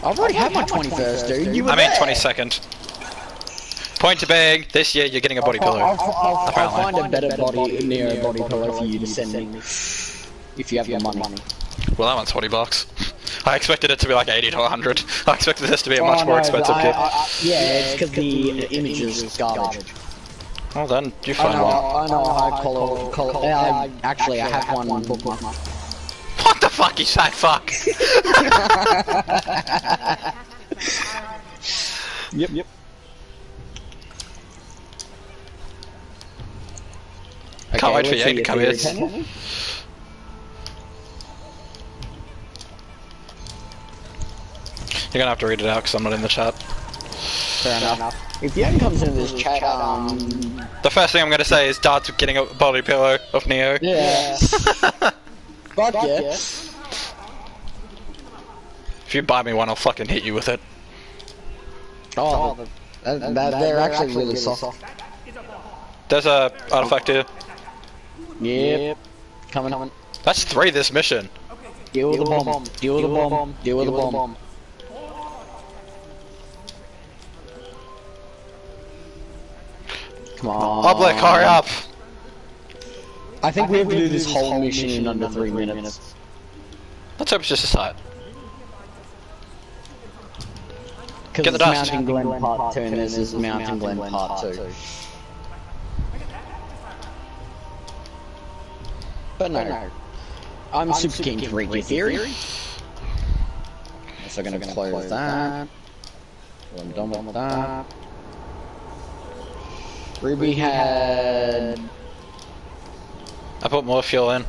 I've already had my 21st, dude. You were I mean there. 22nd. Point to big. This year you're getting a body pillow. I'll find a better Neo body pillow for you to send me. If you have your money. Well, that one's $40. I expected it to be like 80 to 100. I expected this to be a much more expensive kit. Yeah, it's because the image is garbage. Well then, you find one. I know a high color. Actually, I have one bookmark. What the fuck is that fuck? Yep. Can't wait for Yang to come here. You're gonna have to read it out because I'm not in the chat. Fair enough. If Yang comes into this chat, the first thing I'm gonna say is Dart's getting a body pillow of Neo. Yeah. Fuck yeah. If you buy me one, I'll fucking hit you with it. Oh, they're actually really soft. There's a artifact here. Yep. Coming. That's 3 this mission. Deal with the bomb. Deal with the bomb. Deal with the bomb. Come on. Oblique, hurry up! I think we have to do this whole mission in under 3 minutes. Let's hope it's just a start. Because Get the it's dust. Mountain Glen Part 2 and this is Mountain Glen Part 2. But no. I'm super keen to read your theory. So I'm gonna close that. Well, I'm done with that. Rwby had... I put more fuel in.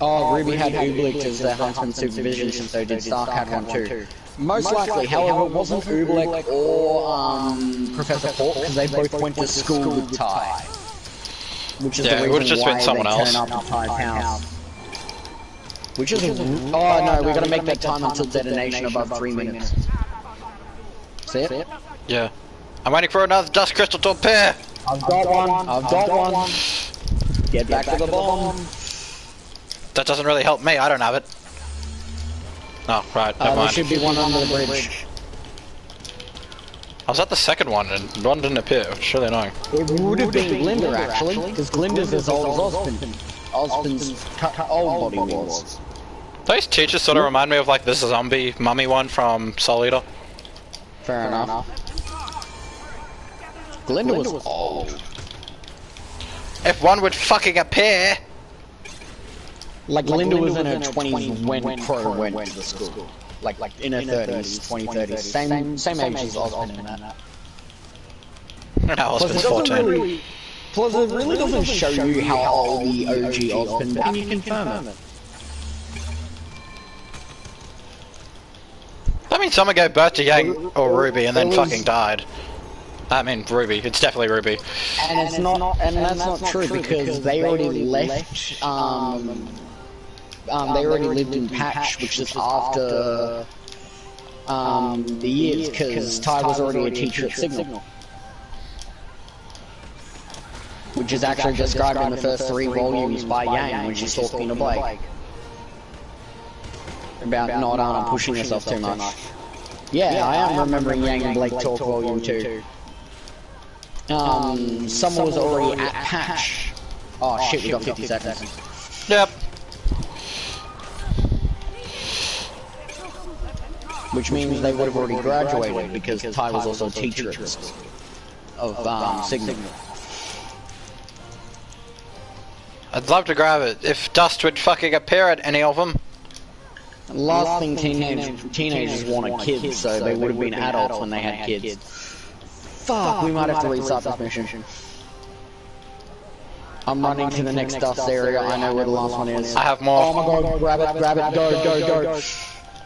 Oh, Rwby had Oobleek as their huntsman supervision, and so did Stark had one too. Most likely, however, it wasn't Oobleek or Professor Hawk, because they both went to school with Ty. Which is the reason why they turn up at Ty's house. Which is oh no, we gotta make that time until detonation above 3 minutes. See it? Yeah. I'm waiting for another dust crystal to appear! I've got one, I've got one. Get back to the bomb. That doesn't really help me, I don't have it. Oh, right, never There mind. should be one under the bridge. I was at the second one and one didn't appear, which is really annoying. It would have been Glinda actually, because Glinda's as old as Ozpin. Ozpin's old body was. Those teachers sort of remind me of like this zombie mummy one from Soul Eater. Fair enough. Glinda was old. If one would fucking appear! Like Glinda was in her 20s when Crow went to the school. Like in her 30s, 2030s. Same age as Ozpin in that. No, Ozpin's 14. Plus it really doesn't show you how old the OG Ozpin, but can you confirm it? That means someone gave birth to Yang or Rwby and then fucking died. I mean Rwby, it's definitely Rwby. And it's not, and that's not true because they already left, they already lived in Patch, which is after, the years, because Ty was already a teacher at Signal. Which is actually described in the first 3 volumes by Yang when she saw Pina Blake. About not pushing herself too much. Yeah, I am remembering Yang and Blake talk volume 2. Someone was already at Patch. Oh shit, we got 50 seconds. Yep. Which means they would have already graduated because Ty was also a teacher at the school of Signal. I'd love to grab it if dust would fucking appear at any of them. Last thing teenagers wanted kids, so they would have been adults when they had kids. Fuck, we might have to restart this mission. I'm running to the next dust area, I know where the last one is. I have more. Oh my god, grab it, go.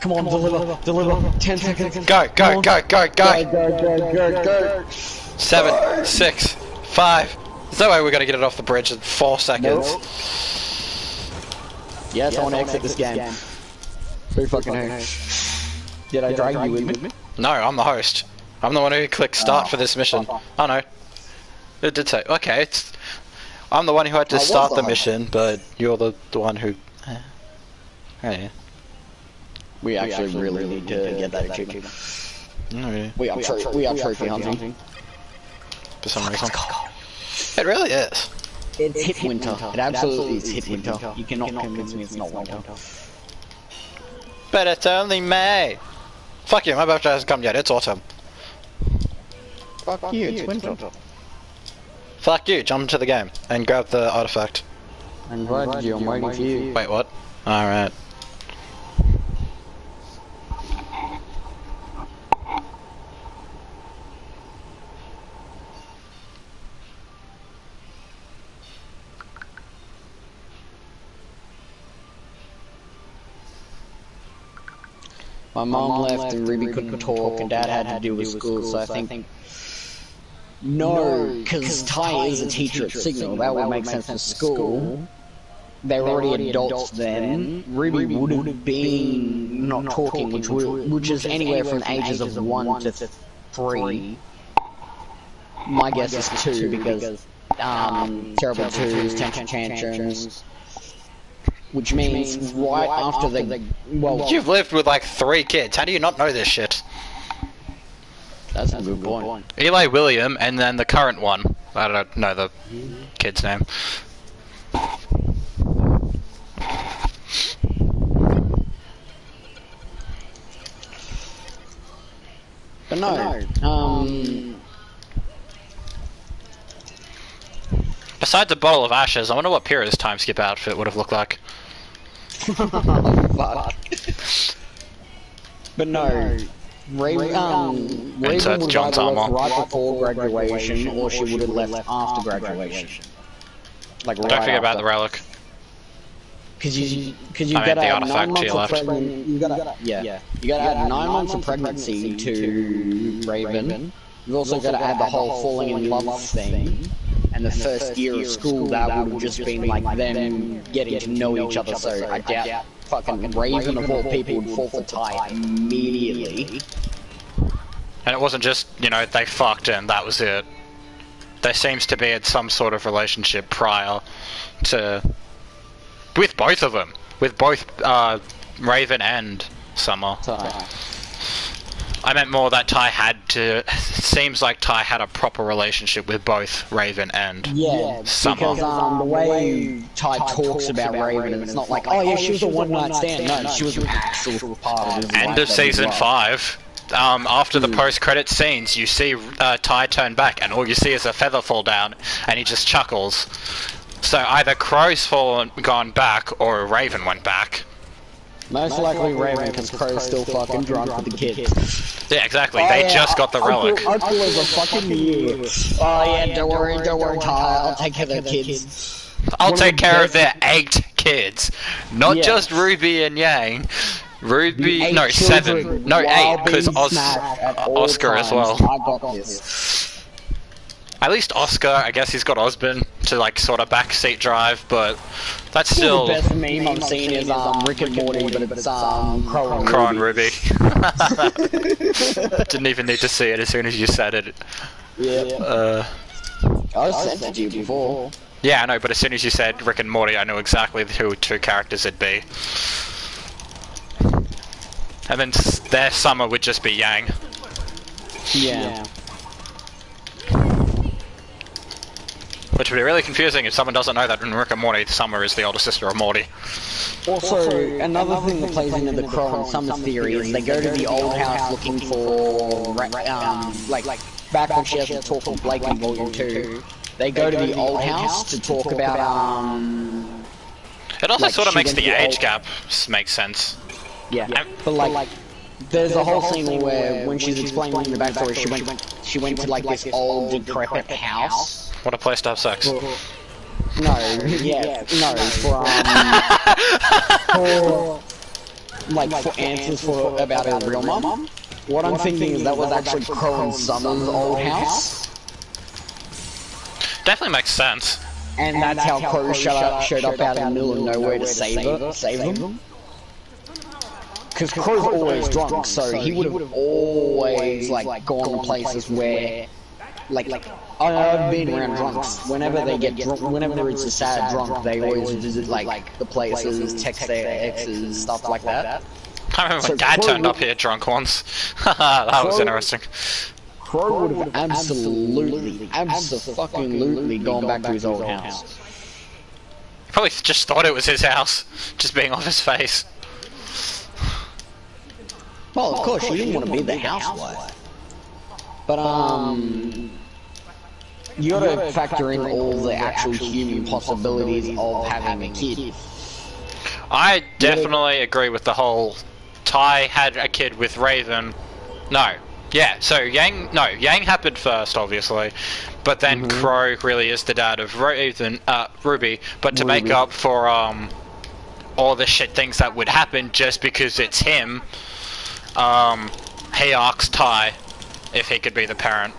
Come on, deliver, 10 seconds. Go. 7, 6, 5. There's no way we're gonna get it off the bridge in 4 seconds. Nope. Yes, I want to exit this game. Who fucking knows? Did I drag you with me? No, I'm the host. I'm the one who clicked start for this mission. Oh no. It did say, okay, I'm the one who had to start the mission, but you're the one who... Hey. We actually really need to get that achievement. No. We are trophy hunting. For some reason. It really is. It's hit winter. It absolutely is hit winter. You cannot convince me it's not winter. But it's only May. Fuck you, my birthday hasn't come yet, it's autumn. Fuck you, it's winter. Fuck you, jump into the game and grab the artifact. I invited you, I'm waiting for you. Wait, what? Alright. My mom left and Rwby couldn't talk and Dad had to deal with school, so I think... No, because Ty is a teacher at Signal, that would make sense for school. They were already adults then. Rwby would have been not talking, which is anywhere from ages of 1 to 3. My guess is 2, because terrible 2s, temper tantrums. Which means right after they... Well... You've lived with like 3 kids, how do you not know this shit? That's a good point. Eli William, and then the current one. I don't know the kid's name. But no, Besides a bottle of ashes, I wonder what Pyrrha's time skip outfit would have looked like. Fuck. But no, Raven would have John's either left armor. right before graduation, or she would have left after graduation. Like Don't right forget about after. the relic. Because you I meant gotta the add 9 artifact months she of left. pregnancy. You gotta add 9 months of pregnancy to Raven. You've also gotta add the whole falling in love thing. And the first year of school, that would have just been like them getting to know each other. So I doubt fucking Raven of all people would fall for Ty immediately. And it wasn't just, you know, they fucked and that was it. There seems to be some sort of relationship prior to... with both of them. With both Raven and Summer. Ty. I meant more that Ty had to... seems like Ty had a proper relationship with both Raven and Summer. Because the way Ty talks about Raven, it's not like, oh yeah, she was a one-night stand. No, she was an actual part of his life. End of season 5. After the post-credit scenes, you see Ty turn back, and all you see is a feather fall down, and he just chuckles. So either Crow's gone back, or Raven went back. Most likely Raven, because Crow's still fucking drunk with the kids. Yeah, exactly. They just got the relic. Uncle is a fucking year. Oh yeah, don't worry, Ty. I'll take care of the kids. I'll take care of their 8 kids, not just Rwby and Yang. Rwby, no, 7, no 8, because Oscar as well. I got this. At least Oscar, I guess he's got Osborn to like sort of backseat drive, but that's still The best meme I've seen is Rick and Morty, but it's Crow and Rwby. Didn't even need to see it as soon as you said it. Yeah. I sent it to you before. Yeah, I know, but as soon as you said Rick and Morty, I knew exactly who 2 characters it'd be. And then their Summer would just be Yang. Yeah. Which would be really confusing if someone doesn't know that in Rick and Morty, Summer is the older sister of Morty. Also, another thing that plays into the Crow and Summer theory is they go to the old house looking for, like back when she has to talk with Blake in Volume 2, they go to the old house to talk about, It also like, sort of she makes went the to the age old- gap make sense. yeah, but like, there's a whole scene where when she's explaining the backstory, she went to like this old decrepit house. What a place to have sex. No, for answers about her real mom. What I'm thinking is that was actually Crow and Summer's old house. Definitely makes sense. And that's how Crow showed up out in the middle of nowhere to save them. Because Crow's always drunk, so he would have always like gone to places where, like I've been around drunks. Whenever they get drunk, whenever it's a sad drunk, they always visit like the places, text their exes, stuff like that. I remember when Dad turned up here drunk once. That was interesting. Crow would have absolutely gone back to his old house. Probably just thought it was his house, just being off his face. Well, of course, she didn't want to be the housewife. But, you gotta factor in all the actual human possibilities of having a kid. I definitely agree with the whole Ty had a kid with Raven. No. Yeah, so Yang happened first, obviously. But then Crow really is the dad of Rwby. But to make up for all the shit things that would happen just because it's him, he asks Ty if he could be the parent.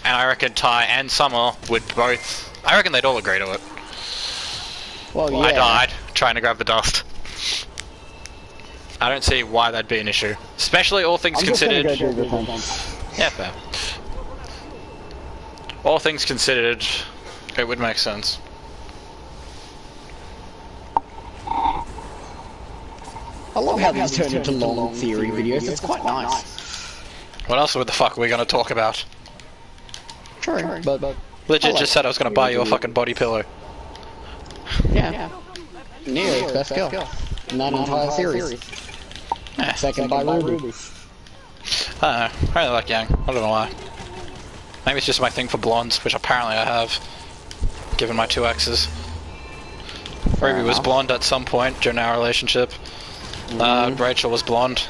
And I reckon Ty and Summer would both... I reckon they'd all agree to it. Well, yeah. I died trying to grab the dust. I don't see why that'd be an issue. Especially all things considered... Yeah, fair. All things considered, it would make sense. I love how these turn into long theory videos, it's quite nice. What else the fuck are we gonna talk about? True, but Legit just said I was gonna buy you a fucking body pillow. yeah. Neo's best kill in that entire series. Yeah. Second by Rwby. I don't know. I really like Yang. I don't know why. Maybe it's just my thing for blondes, which apparently I have, given my 2 exes. Rwby was blonde at some point during our relationship. Rachel was blonde.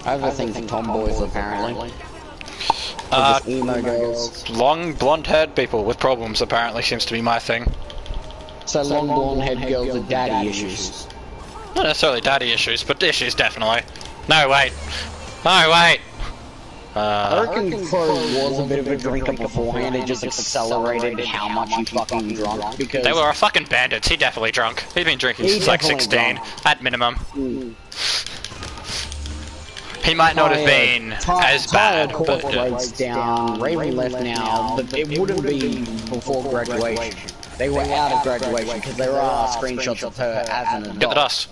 I have a thing for tomboys apparently. Emo girls. Long blonde-haired people with problems apparently seems to be my thing. So long blonde-haired girls with daddy issues. Not necessarily daddy issues, but issues definitely. No, wait. No, wait. I reckon Crow was a bit of a drinker beforehand, it just accelerated how much he fucking drunk, because... They were fucking bandits, he definitely drunk. He's been drinking since like 16, at minimum. He might not have been as bad, but... Breaks down, Raven left now, but it wouldn't be before graduation. They were out of graduation, because there are screenshots of her as an adult. Get the dust.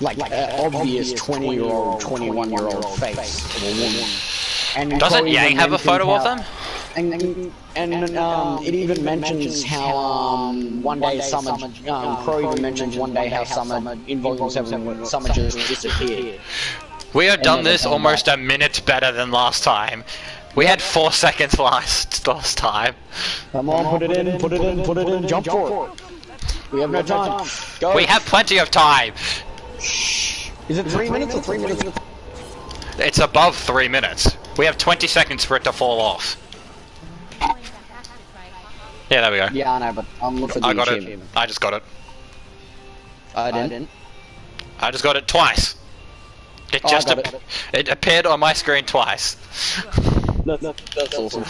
Like obvious 20-year-old, 21-year-old face of a woman. And doesn't Yang have a photo of them? And it even mentions how one day Summer, Crow even mentions one day how Summer, in Volume 7, Summer just disappeared. We have done this almost a minute better than last time. We had 4 seconds last time. Come on, put it in, jump for it. We have no time. Go. We have plenty of time. Is it 3 minutes or 3 minutes? It's above 3 minutes. We have 20 seconds for it to fall off. Yeah, there we go. Yeah, I know, but I'm looking I got it. I just got it. I didn't. I just got it twice. It just it appeared on my screen twice. That's awesome.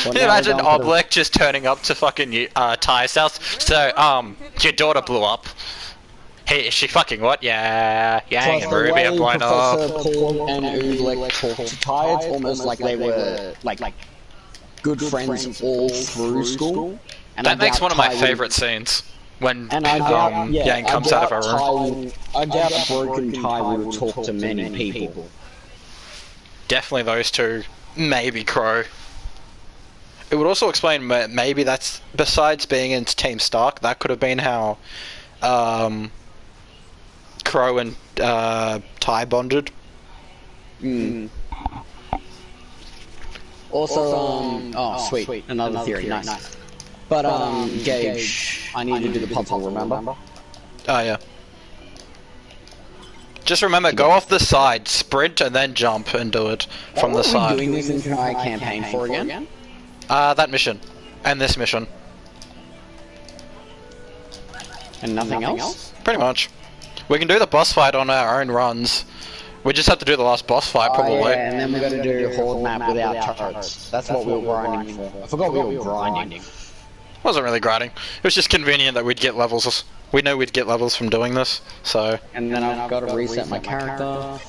Can you imagine Oblek just turning up to fucking Ty's house? So, your daughter blew up. Hey, is she fucking what? Yeah, Yang and Rwby are blowing up. Paul and Oblek talk to Ty, it's almost like they were, like good friends all through school. And that makes one of my favorite scenes. When Yang comes out of her room. I doubt a broken Ty would talk to many people. Definitely those two. Maybe Crow. It would also explain maybe that's, besides being in Team Stark, that could have been how Crow and Ty bonded. Also, oh sweet, another theory, nice. But Gage, I need to do the puzzle, remember? Oh yeah. Just remember, go off the side, sprint, and then jump and do it from the side. What are we doing this entire campaign for again? That mission. And this mission. And nothing else? Pretty much. We can do the boss fight on our own runs. We just have to do the last boss fight, probably. Yeah, and then we got to do Horde map without turrets. That's what we were grinding for. I forgot we were grinding. Wasn't really grinding. It was just convenient that we'd get levels. We know we'd get levels from doing this, so... And then I've got to reset my character.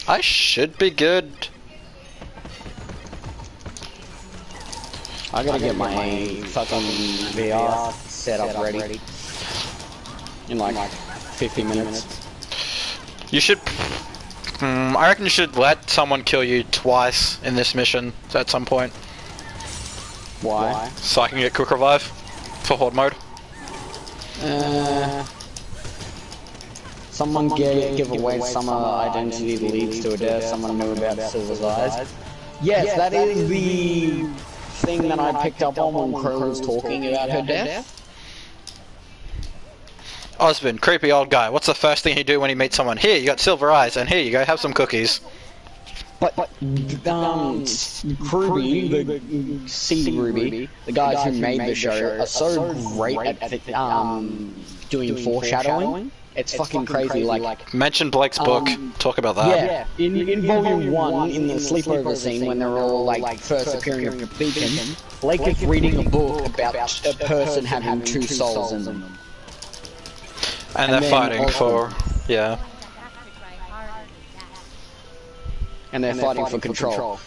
I should be good. I gotta get my fucking VR set up ready. In like 50 minutes. You should... I reckon you should let someone kill you twice in this mission at some point. Why? So I can get quick revive for Horde mode. Someone give away Summer identity that leads to a death. Someone knew about Silver's eyes. Yes, that is the thing that I picked up on when Crow was talking about her death. Osmond, creepy old guy. What's the first thing he do when he meets someone? Here, you got silver eyes, and here you go, have some cookies. But Rwby, the Rwby, the guys who made the show, are so great at doing foreshadowing. It's fucking crazy. Like mention Blake's book. Talk about that. Yeah, in Volume 1, in the sleepover scene, when they're all like first appearing at the beacon, Blake is reading a book about a person having 2 souls in them. And they're fighting for, yeah. and they're fighting for control.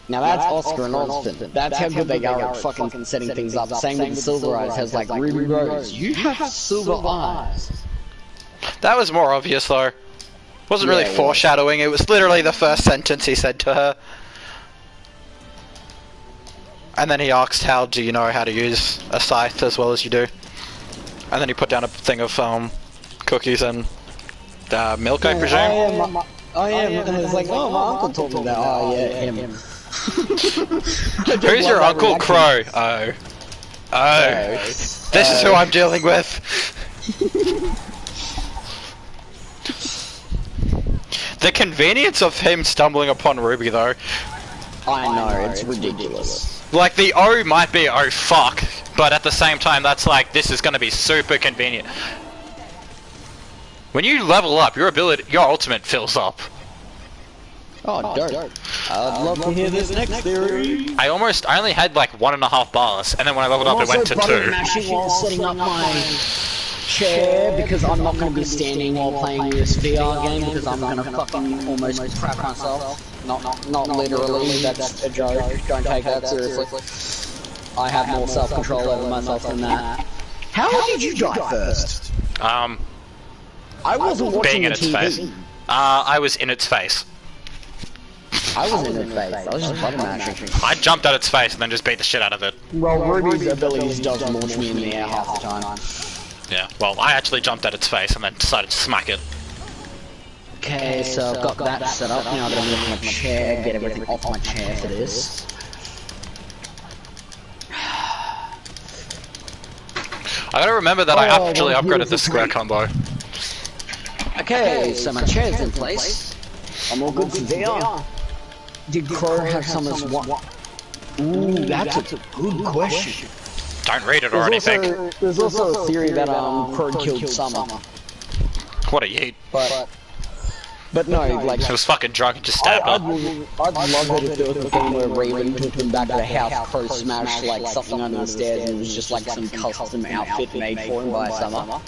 Now that's Oscar and Austin. That's how good they are at fucking setting things up. Same with the Silver Eyes has like, Ruby Rose, you have silver eyes. That was more obvious though. Wasn't really foreshadowing, it was literally the first sentence he said to her. And then he asked, how do you know how to use a scythe as well as you do? And then he put down a thing of cookies and milk, I presume? I am, and it's like, oh, my uncle told me that. Oh, yeah, him. Who's your Uncle Crow? Oh. This is who I'm dealing with. The convenience of him stumbling upon Rwby though. I know, it's ridiculous. Like the O might be oh fuck, but at the same time that's like, this is gonna be super convenient. When you level up, your ultimate fills up. Oh, dope. I'd love to hear this next theory. I only had like 1.5 bars, and then when I leveled up it went to 2. Mashing while setting up my chair because I'm not going to be standing while playing this VR game because I'm going to fucking almost crap myself. Not literally, that's a joke. Don't take that seriously. I have more self-control over myself than that. How did you die first? I wasn't watching being in its face. I was in its face. I was in its face. I was just button mashing. I jumped at its face and then just beat the shit out of it. Well, Ruby's abilities does launch me in the air half the time. Yeah, well, I actually jumped at its face and then decided to smack it. Okay, so I've got that set up. Now I'm gonna move my chair, get everything off my chair for this. I gotta remember that I actually upgraded the square combo. Okay, so my chair's in place. I'm all good for VR. Did Crow have some as well? Ooh, that's a good question. Don't read it or anything. There's also a theory that Crow killed Summer. What a yeet. But no, like... He was fucking drunk and just stabbed I'd her. love it if there was a thing where Raven took them back to the house, Crow smashed like something under the stairs and it was just like some custom outfit made for him by Summer.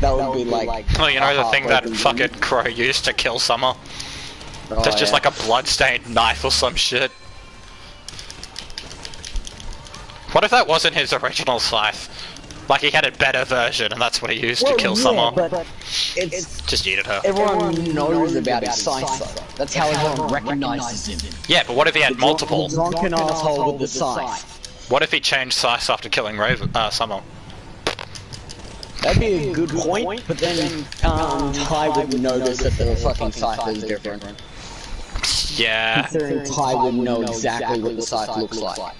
That would be like... Oh, you know the thing that fucking Crow used to kill Summer? There's just like a bloodstained knife or some shit. What if that wasn't his original scythe? Like he had a better version and that's what he used to kill Summer. But it's just yeeted her. Everyone knows about his scythe though. That's how everyone recognizes him. Yeah, but what if he had multiple? The drunken asshole with the scythe. What if he changed scythes after killing Summer? That'd be a good point, but then Ty would notice that the fucking scythe is different. Yeah. Considering Ty would know exactly what the scythe looks like.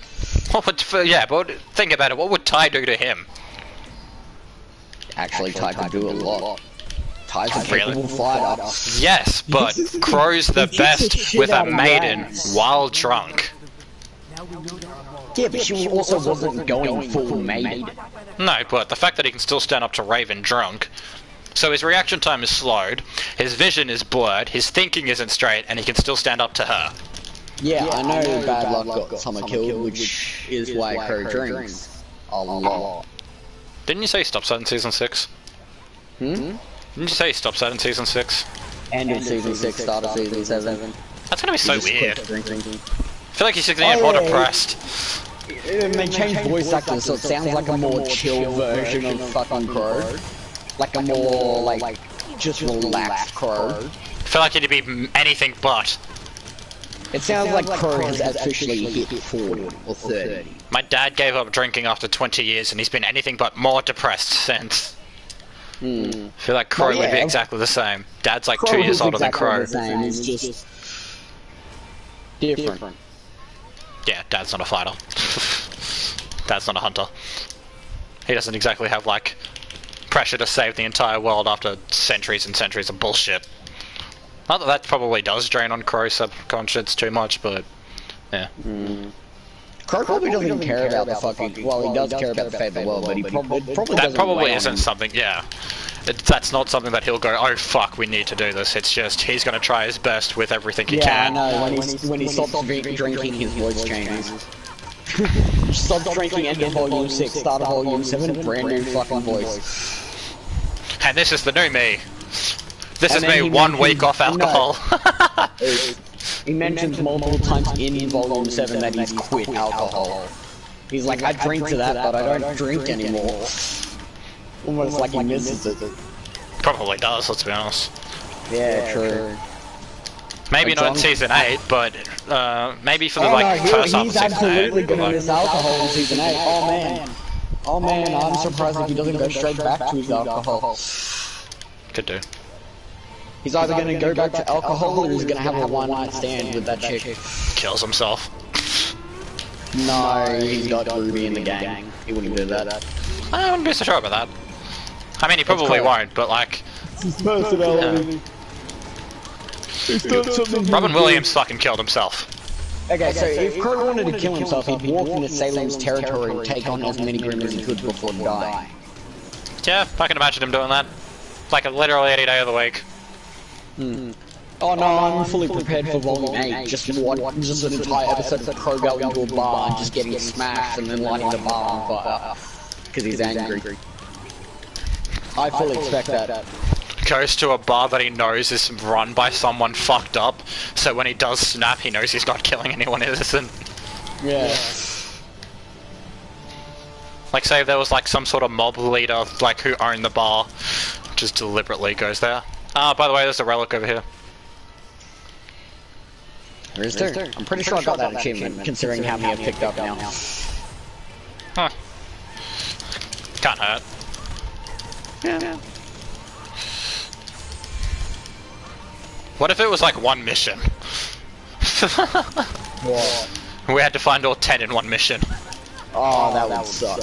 What would, yeah, but think about it, what would Ty do to him? Actually, Ty could do a lot. Ty's a capable fighter. Yes, but Crow's the best with a maiden while drunk. Yeah, but she also wasn't going full maiden. No, but the fact that he can still stand up to Raven drunk. So his reaction time is slowed, his vision is blurred, his thinking isn't straight, and he can still stand up to her. Yeah, I know Bad Luck got Summer killed, which is why Crow drinks a lot. Didn't you say he stopped that in Season 6? Didn't you say he stopped that in Season 6? End of Season 6, start of Season 7. That's gonna be so weird. I feel like he's gonna get more depressed. They changed voice actors so it sounds like a more chill version of fucking Crow. Like a more, like, just relaxed Crow. I feel like it'd be anything but. It sounds like Crow has officially hit 40 or 30. My dad gave up drinking after 20 years and he's been anything but more depressed since. I feel like Crow would be exactly the same. Dad's like 2 years older than Crow. It's just different. Yeah, Dad's not a fighter. Dad's not a hunter. He doesn't exactly have like pressure to save the entire world after centuries and centuries of bullshit. Not that that probably does drain on Crow's subconscious too much, but yeah. Crow probably doesn't even care about the fucking. Well, he does care about the fate of the world, but he probably that probably isn't something. Yeah, that's not something that he'll go, oh fuck, we need to do this. It's just he's gonna try his best with everything he can. Yeah, I know. When he stops drinking, his voice changes. Stop drinking, end of Volume 6, start of Volume 7, a brand new fucking voice. And this is the new me. This is me 1 week off alcohol. He mentions multiple times in Volume 7 that he's quit alcohol. He's like, I drink to that, but I don't drink anymore. Almost like he misses it. Probably does, let's be honest. Yeah, true. Maybe not in Season 8, but maybe for the first half of he's Season 8. absolutely gonna Like, miss alcohol in Season 8. Oh man. Oh man, I'm surprised if he doesn't go straight back to his alcohol. could do. He's either gonna go back to alcohol or he's gonna have a one-night stand with that chick. Kills himself. No, he's got Rwby in the gang. He wouldn't do that. I wouldn't be so sure about that. I mean, he probably won't, but like... His personality. Robin Williams fucking killed himself. Okay, so if Crow wanted to kill himself, he'd walk into Salem's territory and take on as many Grimm as he could before dying. Yeah, I can imagine him doing that. Like literally any day of the week. Oh no, I'm fully prepared for Volume 8. Just an entire episode of Crow going to a bar and just getting smashed and then lighting the bar on fire. Because he's angry. I fully expect that. Goes to a bar that he knows is run by someone fucked up, so when he does snap, he knows he's not killing anyone innocent. Yeah. Like, say if there was like some sort of mob leader, like who owned the bar, just deliberately goes there. Ah, by the way, there's a relic over here. Where is there? I'm pretty sure I got that achievement, considering how many I've picked up now. Huh. Can't hurt. Yeah. What if it was like one mission? What? We had to find all 10 in one mission. Oh, that would suck.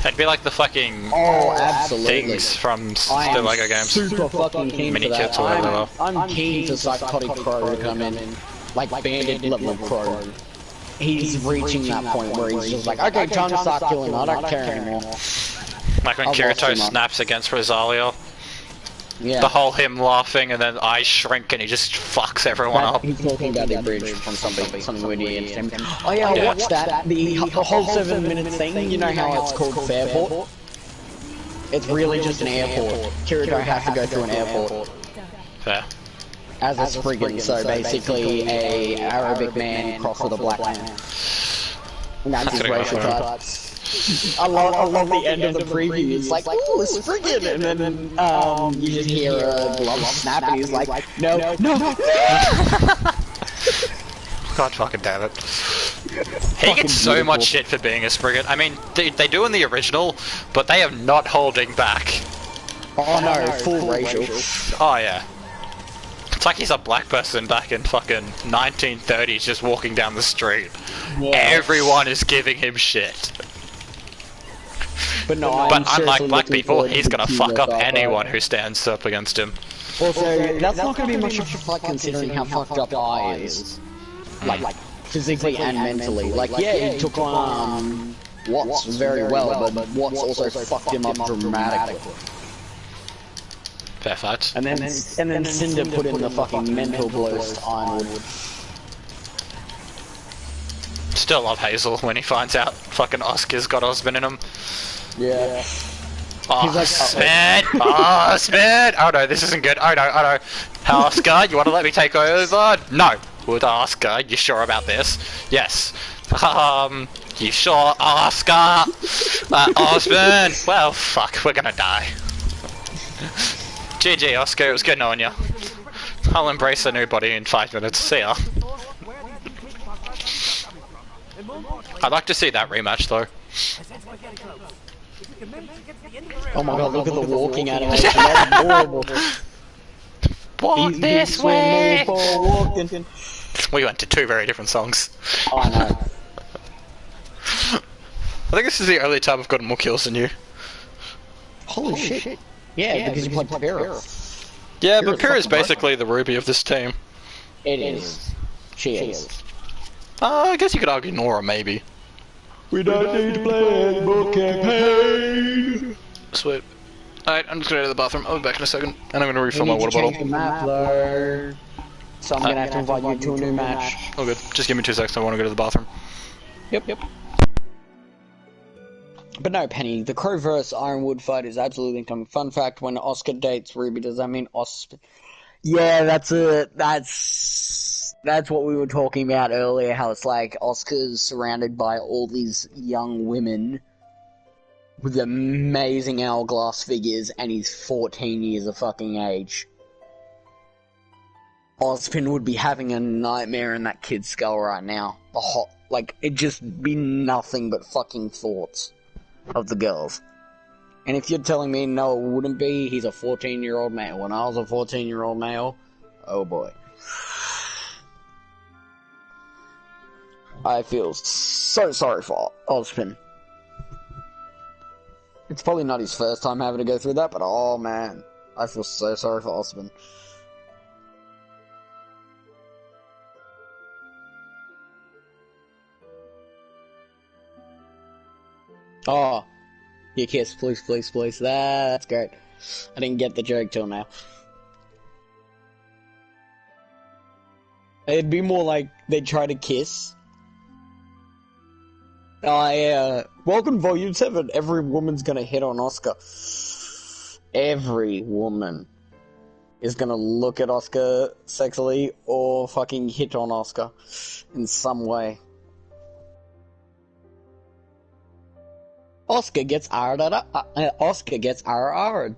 It'd be like the fucking Absolutely. things from the Lego games. Super fucking keen Mini for that. kits or whatever they were. I'm keen for Psychotic Crow to come in. Like Bandit level Crow. He's reaching that point where he's just like, okay, time to start killing. I don't care anymore. Like when I've Kirito lost him up. snaps against Rosalia. Yeah. The whole him laughing and then eyes shrink and he just fucks everyone up. He's talking about the bridge from something witty and him. Oh yeah, I watched that. The whole 7-minute thing, you know how it's called Fairport? It's really just an airport. Kirito has to go through an airport. Fair. As a Spriggan, so basically a Arabic man crossed with a black man. And that's his racial type. I love the end of the preview. It's like, ooh, a Spriggan! And then, you just hear a glove snap and he's like, no. God fucking damn it. He gets so much shit for being a Spriggan. I mean, they do in the original, but they are not holding back. Oh no, full racial. Oh yeah. It's like he's a black person back in fucking 1930s just walking down the street. Yeah. Everyone is giving him shit. But unlike black people, he's gonna fuck up anyone who stands up against him. Also, that's not gonna be much of a fight considering how fucked up I is. Like, physically and mentally. Like, yeah, he took on, Watts very well, but Watts also fucked him up dramatically. Fair fight. And then Cinder put in the fucking mental blows to Ironwood. Still love Hazel when he finds out fucking Oscar's got Osmond in him. Yeah. Oh, like, Spin! Oh, Spin! Oh no, this isn't good. Oh no. Oscar, you want to let me take over? No. Would Oscar, you sure about this? Yes. You sure, Oscar? Osmond? Well, fuck, we're gonna die. GG, Oscar, it was good knowing you. I'll embrace a new body in 5 minutes. See ya. I'd like to see that rematch though. Oh my god, look at the walking animation, that's adorable. Walk this way! Walking. We went to 2 very different songs. Oh no. I think this is the only time I've gotten more kills than you. Holy shit. Yeah, because you played Pyrrha. Yeah, but Pyrrha is basically the Rwby of this team. It is. She is. I guess you could argue Nora, maybe. We don't need to play any more campaign. Sweet. Alright, I'm just gonna go to the bathroom. I'll be back in a second. And I'm gonna refill my We need water to change bottle. the map, though. So I'm gonna have to invite you to a new match. Oh good. Just give me 2 seconds, I wanna go to the bathroom. Yep. But no, Penny, the Crow vs Ironwood fight is absolutely incoming. Fun fact, when Oscar dates Rwby, does that mean Yeah, that's what we were talking about earlier, how it's like Oscar's surrounded by all these young women with amazing hourglass figures, and he's 14 years of fucking age. Ozpin would be having a nightmare in that kid's skull right now. It'd just be nothing but fucking thoughts of the girls. And if you're telling me no, it wouldn't be, he's a 14-year-old male. When I was a 14-year-old male, oh boy. I feel so sorry for Ozpin. It's probably not his first time having to go through that, but oh man, I feel so sorry for Ozpin. Oh, you kiss, please, please, please. That's great. I didn't get the joke till now. It'd be more like they'd try to kiss. Oh yeah. Welcome Volume 7. Every woman's gonna hit on Oscar. Every woman is gonna look at Oscar sexually or fucking hit on Oscar in some way. Oscar gets Oscar gets RR'd.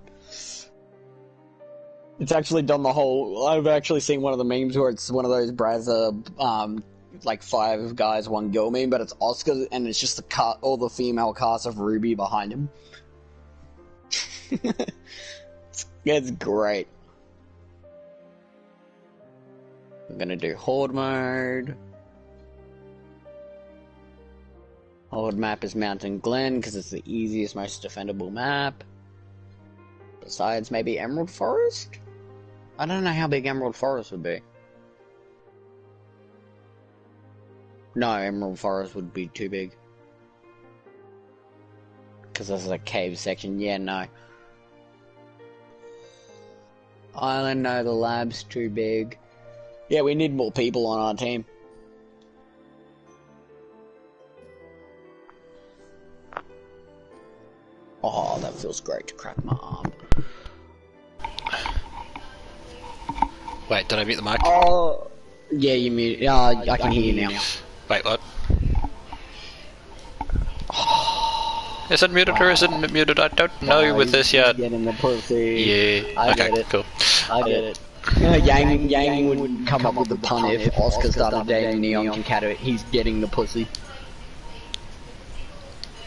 It's actually done the whole. I've actually seen one of the memes where it's one of those Brazza, like 5 guys, 1 girl meme, but it's Oscar and it's just all the female cast of Rwby behind him. It's great. I'm gonna do Horde mode. Horde map is Mountain Glen because it's the easiest, most defendable map. Besides, maybe Emerald Forest? I don't know how big Emerald Forest would be. No, Emerald Forest would be too big. Because there's a cave section. Yeah, no. Island, no, the lab's too big. Yeah, we need more people on our team. Oh, that feels great to crack my arm. Wait, did I mute the mic? Oh, yeah, you mute. I can hear you now. Wait, what? Is it muted or isn't it muted? I don't know with this yet. Getting the pussy. Yeah. I okay, get it. Cool. I get it. Yang would come up with the pun if Oscar started dating Neon Kato. He's getting the pussy.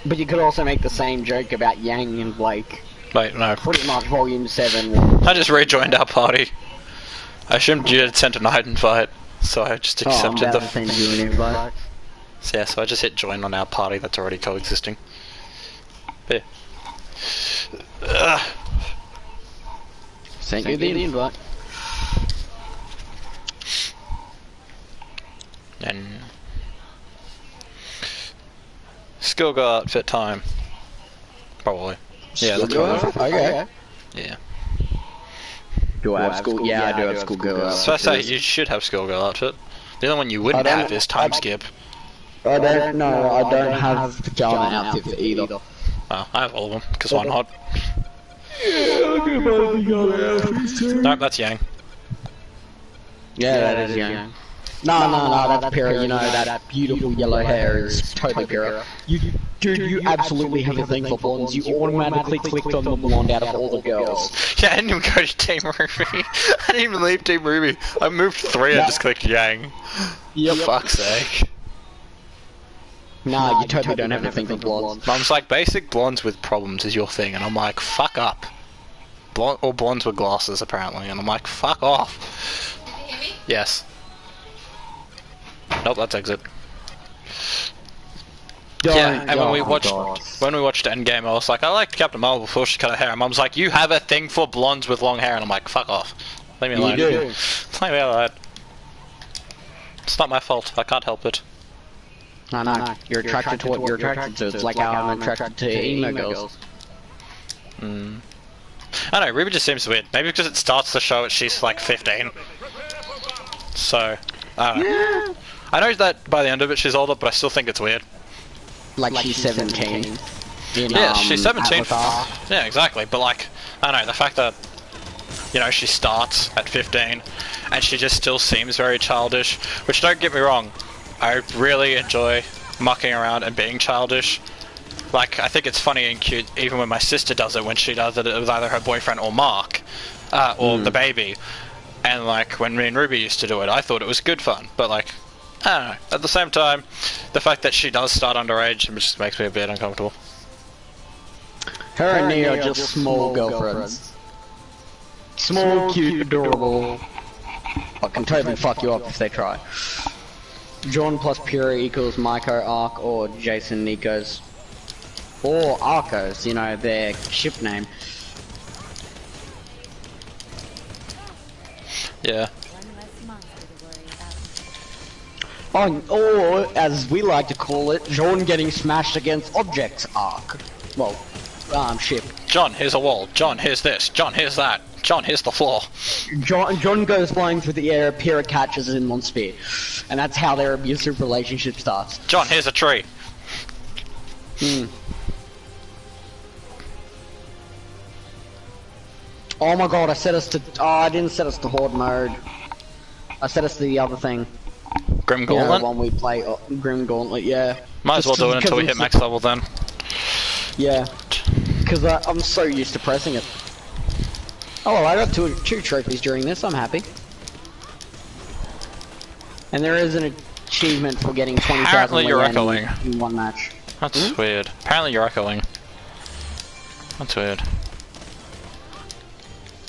But you could also make the same joke about Yang and Blake. Wait, no. Pretty much Volume 7. I just rejoined our party. I assumed you had sent an invite, so I just accepted the. Send you an invite. So, yeah, so I just hit join on our party that's already coexisting. But yeah. Sent you the invite. And skill girl outfit time. Probably. Yeah, that's what I Okay. Yeah. Do I have school? Yeah, I do have school girl. So I say you should have skill girl outfit. The only one you wouldn't have is time skip. I don't have pajama outfit for either. Well, I have all of them, because why not? Yeah, Nope, that's Yang. Yeah, that is Yang. No, that's Pyrrha, you know, that beautiful yellow hair is totally Pyrrha. Dude, you absolutely have a thing for blondes. You automatically clicked on the blonde out of all the girls. Yeah, I didn't even go to Team Rwby. I didn't even leave Team Rwby. I moved 3, I just clicked Yang. Yep. For fuck's sake. Nah, you totally don't have a thing for blondes. Mum's like, basic blondes with problems is your thing, and I'm like, fuck up. Or blondes with glasses, apparently, and I'm like, fuck off. Did you hear me? Yes. Nope, that's exit. Yeah, and when we watched Endgame, I was like, I liked Captain Marvel before she cut her hair. And Mum's like, you have a thing for blondes with long hair, and I'm like, fuck off. Leave me alone. You do. Leave me alone. It's not my fault. I can't help it. No. You're attracted to what you're attracted to. It's like how I'm attracted to emo girls. Hmm. I don't know, Rwby just seems weird. Maybe because it starts the show at she's like 15. So, I don't know. Yeah. I know that by the end of it she's older, but I still think it's weird. Like she's 17. Yeah, she's 17. Avatar. Yeah, exactly. But like, I don't know, the fact that you know, she starts at 15, and she just still seems very childish, which, don't get me wrong, I really enjoy mucking around and being childish. Like, I think it's funny and cute even when my sister does it, when she does it with either her boyfriend or Mark, or the baby. And like, when me and Ruby used to do it, I thought it was good fun, but like, I don't know, at the same time, the fact that she does start underage, it just makes me a bit uncomfortable. Her and Neo are just small girlfriends. Small, cute, adorable. I can totally fuck you up if they try. John plus Pyrrha equals Maiko Arc or Jason Nikos. Or Arcos, you know, their ship name. Yeah. Or, as we like to call it, John getting smashed against objects arc. Well, ship. John, here's a wall. John, here's this. John, here's that. John, here's the floor. John goes flying through the air, Pyrrha catches him on speed. And that's how their abusive relationship starts. John, here's a tree. Oh my god, I set us to... Oh, I didn't set us to Horde mode. I set us to the other thing. Grim Yeah, Gauntlet? the one we play, Grim Gauntlet, yeah. Might as well do it until we hit max level then. Yeah. Because I'm so used to pressing it. Oh well, I got two trophies during this, I'm happy. And there is an achievement for getting 20,000 Apparently you're echoing. in one match. That's weird. Apparently you're echoing. That's weird.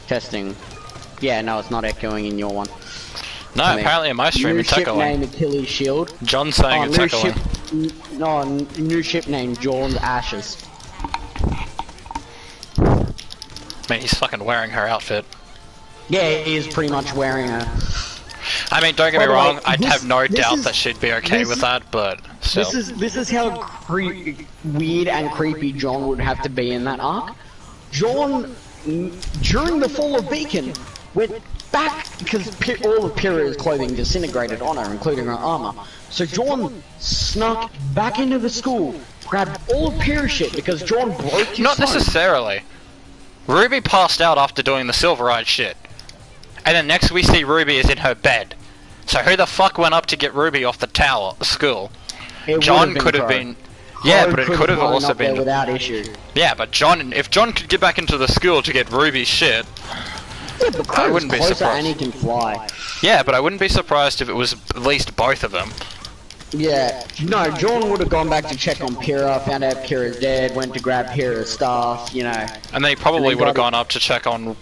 Testing. Yeah, no, it's not echoing in your one. No, apparently in my stream new it's ship echoing. name Achilles Shield. John's saying it's echoing. New ship name John's Ashes. Man, he's fucking wearing her outfit. Yeah, he is pretty much wearing her. I mean, don't get me By the way, wrong, I'd have no doubt that she'd be okay with that, but still. This is how weird and creepy John would have to be in that arc. John, during the fall of Beacon, went back because all of Pyrrha's clothing disintegrated on her, including her armor. So John snuck back into the school, grabbed all of Pyrrha's shit because John broke his Not phone. necessarily. Ruby passed out after doing the Silverite shit. And then next we see Ruby is in her bed. So who the fuck went up to get Ruby off the tower, the school? John could have been... Yeah, but it could have also been... without issue. Yeah, but John, if John could get back into the school to get Ruby's shit, Yeah, but I wouldn't be surprised. And he can fly. Yeah, but I wouldn't be surprised if it was at least both of them. Yeah, no, John would have gone back to check on Pyrrha, found out Pyrrha's dead, went to grab Pyrrha's stuff, you know. And then he probably would have gone up to check on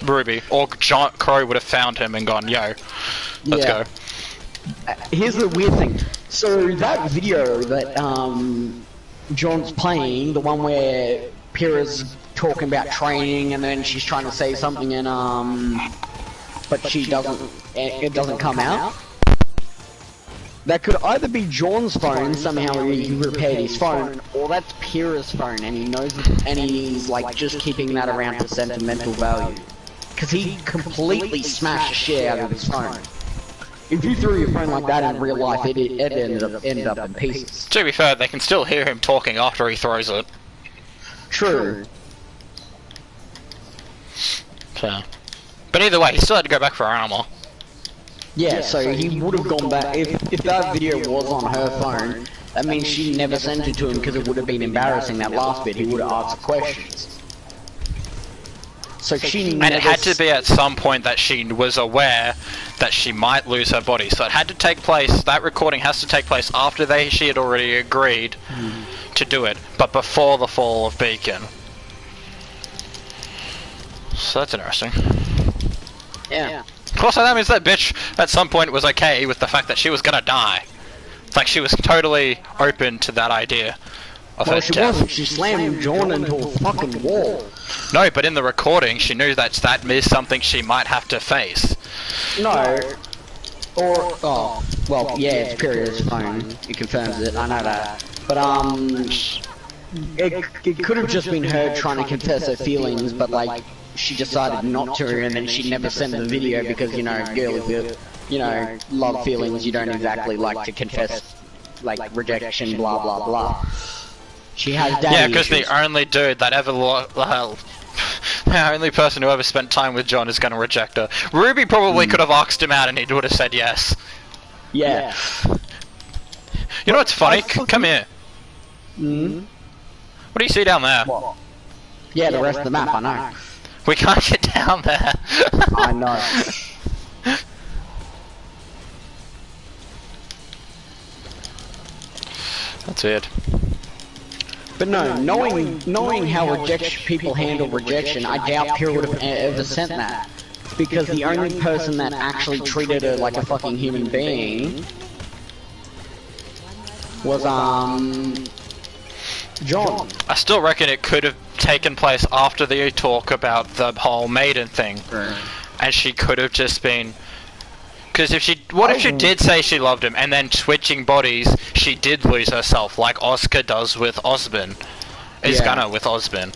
Ruby, or Crow would have found him and gone, yo, let's go. Here's the weird thing. So that video that John's playing, the one where Pyrrha's talking about training and then she's trying to say something and but she doesn't, it doesn't come out. That could either be John's phone, somehow he repaired his phone, or that's Pyrrha's phone and he knows it, and he's like just keeping that around for sentimental value. Because he completely smashed the shit out of his phone. If you threw your phone like that in real life, it ended up in pieces. To be fair, they can still hear him talking after he throws it. True. So. But either way, he still had to go back for armor. Yeah, so he would have gone back, if that video was on her phone, that means she never sent it to him because it would have been embarrassing, that last bit, he would have asked questions. So she And it had to be at some point that she was aware that she might lose her body. So it had to take place, that recording has to take place after she had already agreed to do it, but before the fall of Beacon. So that's interesting. Yeah. Of course, that means that bitch at some point was okay with the fact that she was gonna die. Like, she was totally open to that idea of her she death. wasn't, she slammed John into a fucking wall. No, but in the recording, she knew that is something she might have to face. No. Or, oh, well, yeah, it's Pyrrha's phone, it confirms it, I know that. But, it could have just been her trying to confess her feelings, but, like, she decided not to, and then she never sent the video because, you know, girls with, you know, love feelings, you don't exactly like to confess, like, rejection, blah, blah, blah. She has daddy Yeah, because issues. the only dude that ever The only person who ever spent time with John is going to reject her. Rwby probably could have asked him out and he would have said yes. Yeah. You know what's funny? Come here. Mm. What do you see down there? What? Yeah, the rest of the map, I know. We can't get down there. I know. That's weird. But no, knowing how people handle rejection, I doubt Pyrrha would have ever sent that. Because the only person that actually treated her like a fucking human being was, John. I still reckon it could have taken place after the talk about the whole maiden thing. Right. And she could have just been... Because if she... What if she did say she loved him, and then switching bodies, she did lose herself, like Oscar does with Osbin. Is gonna with Osbin.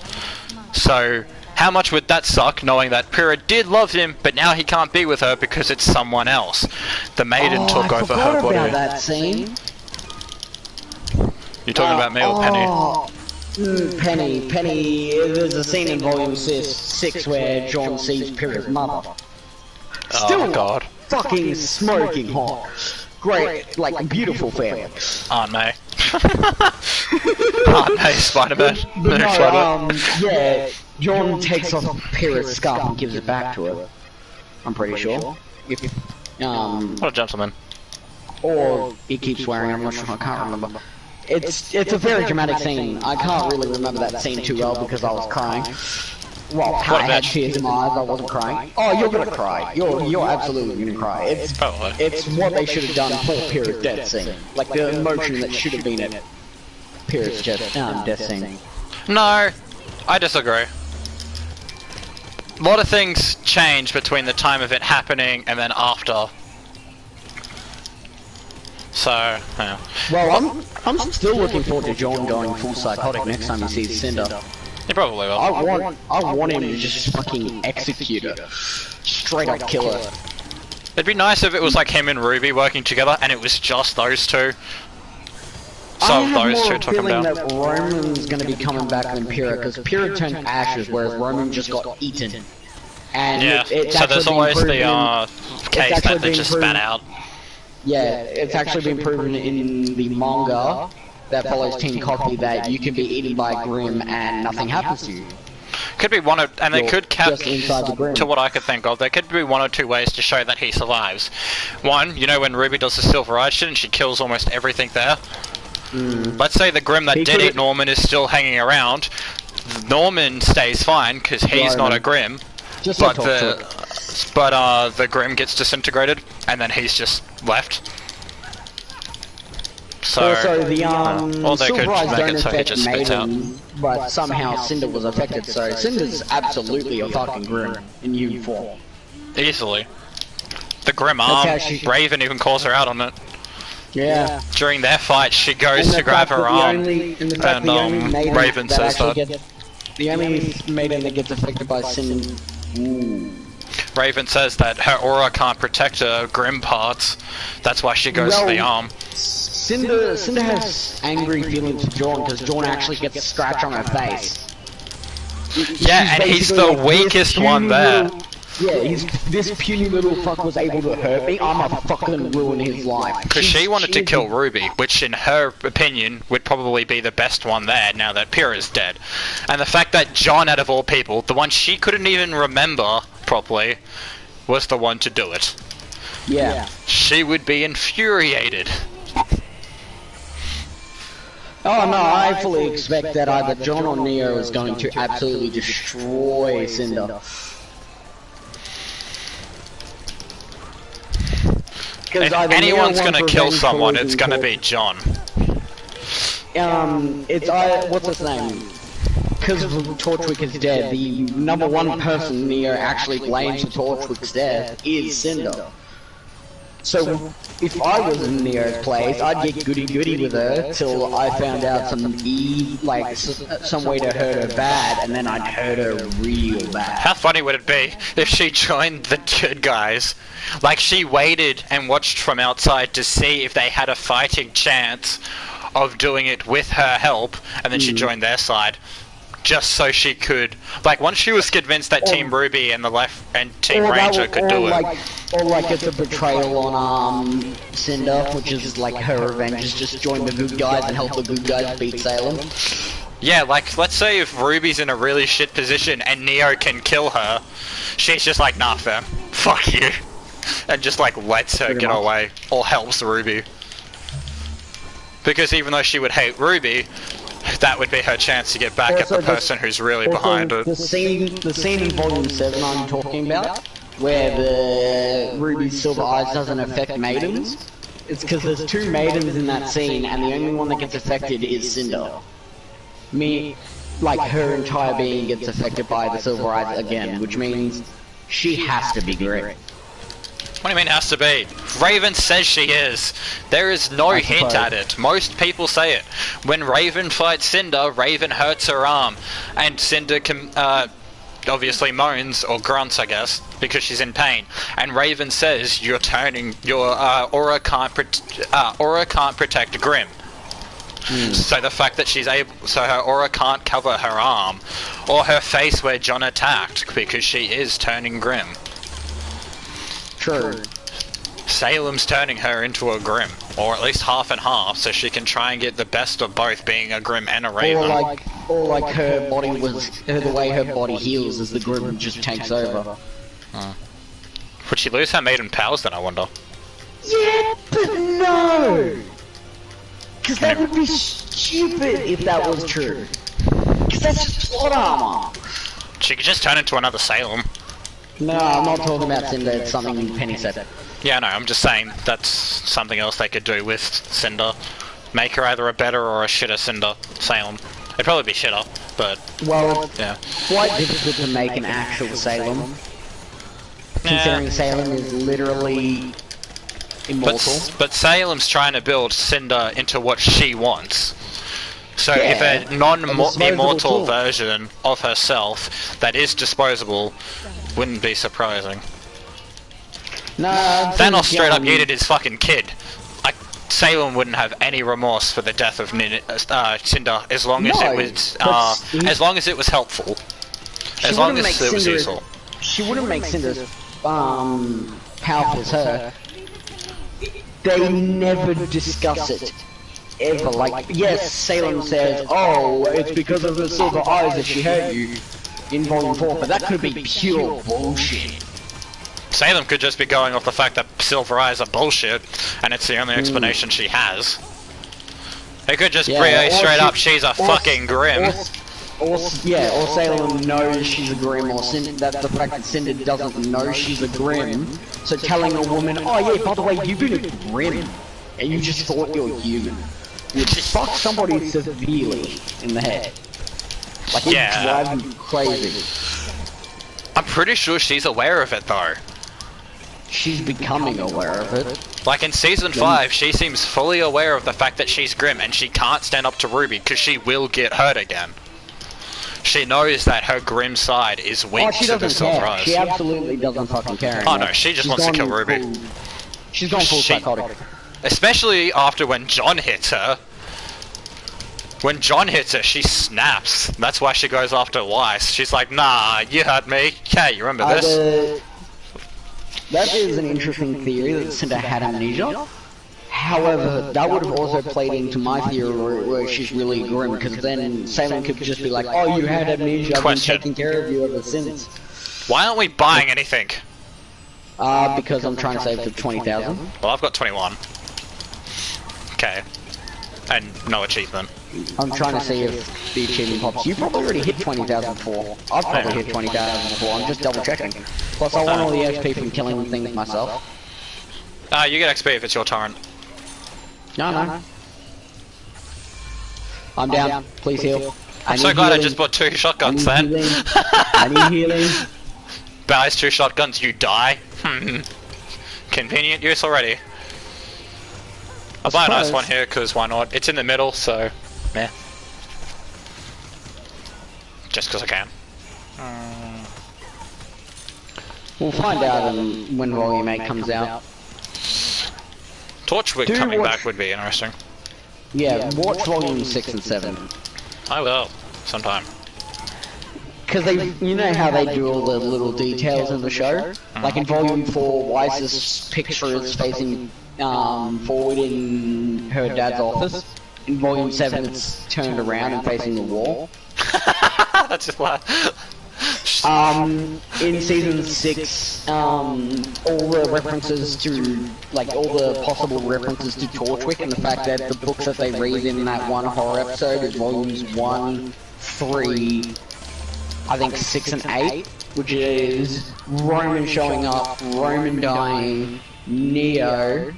So, how much would that suck, knowing that Pyrrha did love him, but now he can't be with her because it's someone else? The maiden took over her body. About that scene. You talking about me or Penny? Penny. There's a scene in Volume 6 where John sees Pyrrha's mother. Oh god. Fucking smoking hot. Great, like beautiful family. Aunt May. Aunt May, Spider-Man. Yeah, John takes off Pyrrha's scarf and gives it back to her. I'm pretty sure. What a gentleman. Or he keeps wearing it, I'm not sure, I can't remember. It's a very dramatic scene. I can't really remember that scene too well because I was crying. Well, I had tears in my eyes, I wasn't crying. Oh, you're gonna cry. You're absolutely gonna cry. It's what they should have done for Pyrrha's death scene. Like the emotion that should have been at Pyrrha's death scene. No, I disagree. A lot of things change between the time of it happening and then after. So, yeah. Well, I'm still looking forward to John going full psychotic next time he sees Cinder. He probably will. I want him to just fucking execute her. Straight up kill her. It'd be nice if it was like him and Rwby working together and it was just those two. So those two took him down. I have more feeling that Roman's gonna be coming back than Pyrrha, because Pyrrha turned to ashes, whereas Roman just got eaten. And yeah, so there's always the case that they just spat out. Yeah, it's actually been proven in the manga that follows Team Coffee that you can be eaten by Grimm and nothing happens to you. Could be one of, and they could cap the to what I could think of. There could be one or two ways to show that he survives. One, you know when Rwby does the Silver Eye shit and she kills almost everything there. Let's say the Grimm that did eat Norman is still hanging around. Norman stays fine because he's not a Grimm, but the Grimm gets disintegrated and then he's just left. So, also, the or they could Silver Eyes make don't it so he affect just spits out. Maiden, but somehow Cinder was affected, so Cinder's absolutely a fucking Grimm in human form. Easily. The Grimm arm, Raven even calls her out on it. Yeah. During their fight, she goes to grab her arm, and Raven says that. The only maiden that gets affected by Cinder... Raven says that her aura can't protect her Grimm parts. That's why she goes to the arm. Cinder has angry feelings for John because John actually gets a scratch on her face. Yeah, and he's the weakest one there. This puny little fuck was able to hurt me. I'ma fucking ruin his life. Because she wanted to kill Rwby, which in her opinion would probably be the best one there now that Pyrrha's dead. And the fact that John, out of all people, the one she couldn't even remember properly, was the one to do it. Yeah. She would be infuriated. Oh no, I fully expect that either John or Neo is going to absolutely destroy Cinder. If anyone's gonna kill someone, it's gonna be John. What's his name? Because Torchwick is dead, the number one person Neo actually blames for Torchwick's death is Cinder. So, if I was in Neo's place, I'd get goody-goody with her till I found out some way to hurt her bad, and then I'd hurt her real bad. How funny would it be if she joined the good guys? Like, she waited and watched from outside to see if they had a fighting chance of doing it with her help, and then she joined their side. just so she could, like, once she was convinced that Team Rwby and the left and Team Ranger could do it. Or like it's a betrayal on Cinder, which is like her revenge is just join the good guys and help the good guys beat Salem. Yeah, like, let's say if Ruby's in a really shit position and Neo can kill her, she's just like, nah fam, fuck you. And just like lets her get away, or helps Rwby. Because even though she would hate Rwby, that would be her chance to get back at the person who's really behind it. The scene in Volume 7 I'm talking about, where the Ruby's silver eyes doesn't affect maidens, it's because there's 2 maidens in that scene, and the only one that gets affected is Cinder. Like her entire being gets affected by the silver eyes again, which means she has to be Grim. What do you mean has to be? Raven says she is. There is no hint at it. Most people say it. When Raven fights Cinder, Raven hurts her arm, and Cinder can, obviously moans or grunts, I guess, because she's in pain. And Raven says your aura can't protect Grim. So the fact that she's able, so her aura can't cover her arm or her face where John attacked, because she is turning Grim. True. Salem's turning her into a Grim, or at least half and half, so she can try and get the best of both, being a Grim and a Raven. Or like her body was, the way her body heals as the Grim just takes over. Would she lose her maiden powers then, I wonder? Yeah, but no! Because that would be stupid if that was true. Because that's just plot armor. She could just turn into another Salem. No, I'm not talking about Cinder, it's something Penny said. Yeah, no, I'm just saying that's something else they could do with Cinder. Make her either a better or a shitter Cinder Salem. It'd probably be shitter, but... Well, yeah. Quite difficult to make an actual Salem. Considering Salem is literally... immortal. But Salem's trying to build Cinder into what she wants. So if a non-immortal version of herself that is disposable wouldn't be surprising. No, Thanos straight up yeeted his fucking kid. Like, Salem wouldn't have any remorse for the death of Cinder as long as it was helpful. As long as it was useful. She wouldn't make Cinder as powerful as her. They never discuss it. Ever. Like, yes, Salem says, oh, it's because of the silver eyes that she hurt you in Volume 4, but that could be pure bullshit. Salem could just be going off the fact that silver eyes are bullshit, and it's the only explanation she has. It could just be straight up, she's a fucking Grim. Or Salem knows she's a Grim, or that's the fact that Cinder doesn't know she's a Grim. So telling a woman, oh yeah, by the way, you've been a Grim, and you just thought you're human, would fuck somebody severely in the head. Like, it would drive you crazy. I'm pretty sure she's aware of it though. She's becoming aware of it. Like in Season 5, she seems fully aware of the fact that she's Grim, and she can't stand up to Rwby, because she will get hurt again. She knows that her Grim side is weak to the silver eyes. She absolutely doesn't fucking care anymore. Oh no, she just wants to kill Rwby. She's gone full psychotic. Especially after when John hits her. When John hits her, she snaps. That's why she goes after Weiss. She's like, nah, you hurt me. Yeah, you remember this? That is an interesting theory that Cinder had amnesia. However, that would have also played into my theory where she's really Grim, because then Salem could just be like, oh, you had amnesia, I've been taking care of you ever since. Why aren't we buying anything? Because I'm trying to save for 20,000. Well, I've got 21. Okay. And no achievement. I'm trying to see if the achievement pops. You probably already hit 20,000 before. I've probably hit 20,000 before, I'm just double checking. Plus I want all the XP from killing things myself. You get XP if it's your torrent. No. I'm down. Please heal. I'm so glad I just bought 2 shotguns then. I need healing. Buys 2 shotguns, you die. Convenient use already. I'll buy a nice one here, because why not? It's in the middle, so... meh. Just because I can. We'll find out when Volume 8 comes out. Torchwick coming back would be interesting. Yeah, watch Volume 6 and 7. I will, sometime. because you know how they do all the little details in the show? Like in Volume 4, Weiss's picture is facing forward in her dad's office. In Volume 7, it's turned around and facing the wall. That's just why. In Season 6, all the references to, like, all the possible references to Torchwick and the fact that the books that they read in that one horror episode is Volumes 1, 3, I think 6 and 8, which is Roman showing up, Roman dying, Neo.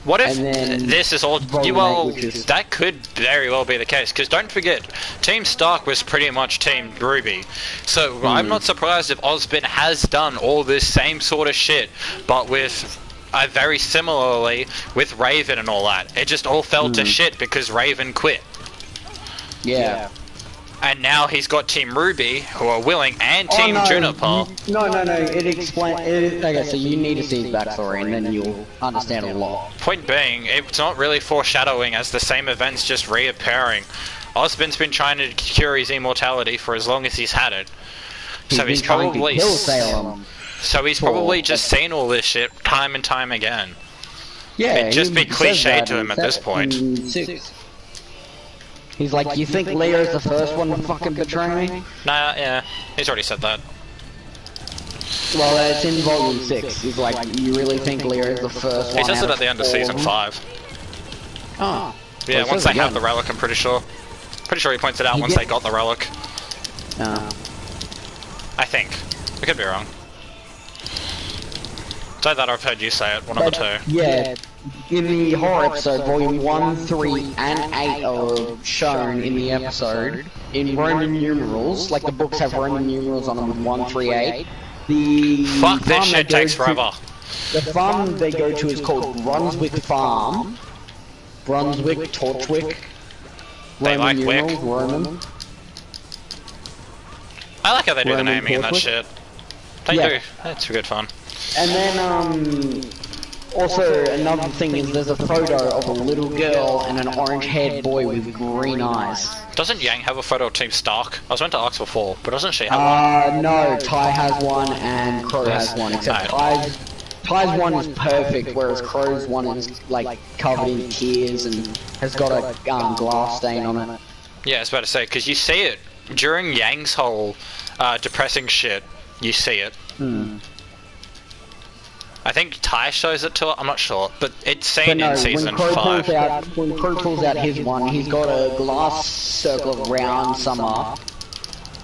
What if this is all... Well, is... that could very well be the case, because don't forget, Team Stark was pretty much Team Rwby. So I'm not surprised if Ozpin has done all this same sort of shit, but with... very similarly with Raven and all that. It just all fell to shit because Raven quit. Yeah. And now he's got Team Rwby, who are willing, and Team Juniper. No, it explains... Okay, so you need to see his backstory, and then you'll understand a lot. Point being, it's not really foreshadowing as the same events just reappearing. Ozpin's been trying to cure his immortality for as long as he's had it. So he's probably... So he's probably just seen all this shit time and time again. Yeah, it'd just be cliched to him at this point. He's like, you think Leo's the first one to fucking betray me? Nah, yeah, he's already said that. Well, it's in Volume 6. He's like, you really think Leo's the first one? He says it at the end of Season 5. Oh. Yeah, once they have the relic, I'm pretty sure. Pretty sure he points it out once they got the relic. I think. I could be wrong. Say that, I've heard you say it, one of the two. Yeah, in the horror episode, Volume 1, 3, and 8 are shown in the episode in Roman numerals, like the books have Roman numerals on them with 1, 3, 8. Fuck, this shit takes forever. The farm they go to is called Brunswick Farm. Brunswick, Torchwick. They like numerals, Wick. Roman. I like how they do the Roman naming and that shit. They do. It's good fun. And then, also another thing is there's a photo of a little girl and an orange-haired boy with green eyes. Doesn't Yang have a photo of Team Stark? I was meant to ask before, but doesn't she have one? No, Ty has one and Crow has one, except Ty's one is perfect, whereas Crow's one is, like, covered in tears and has got a glass stain on it. Yeah, I was about to say, because you see it during Yang's whole depressing shit, you see it. I think Ty shows it to her, I'm not sure, but it's seen in Season 5. When Crow pulls out his one, he's got a glass circle around Summer,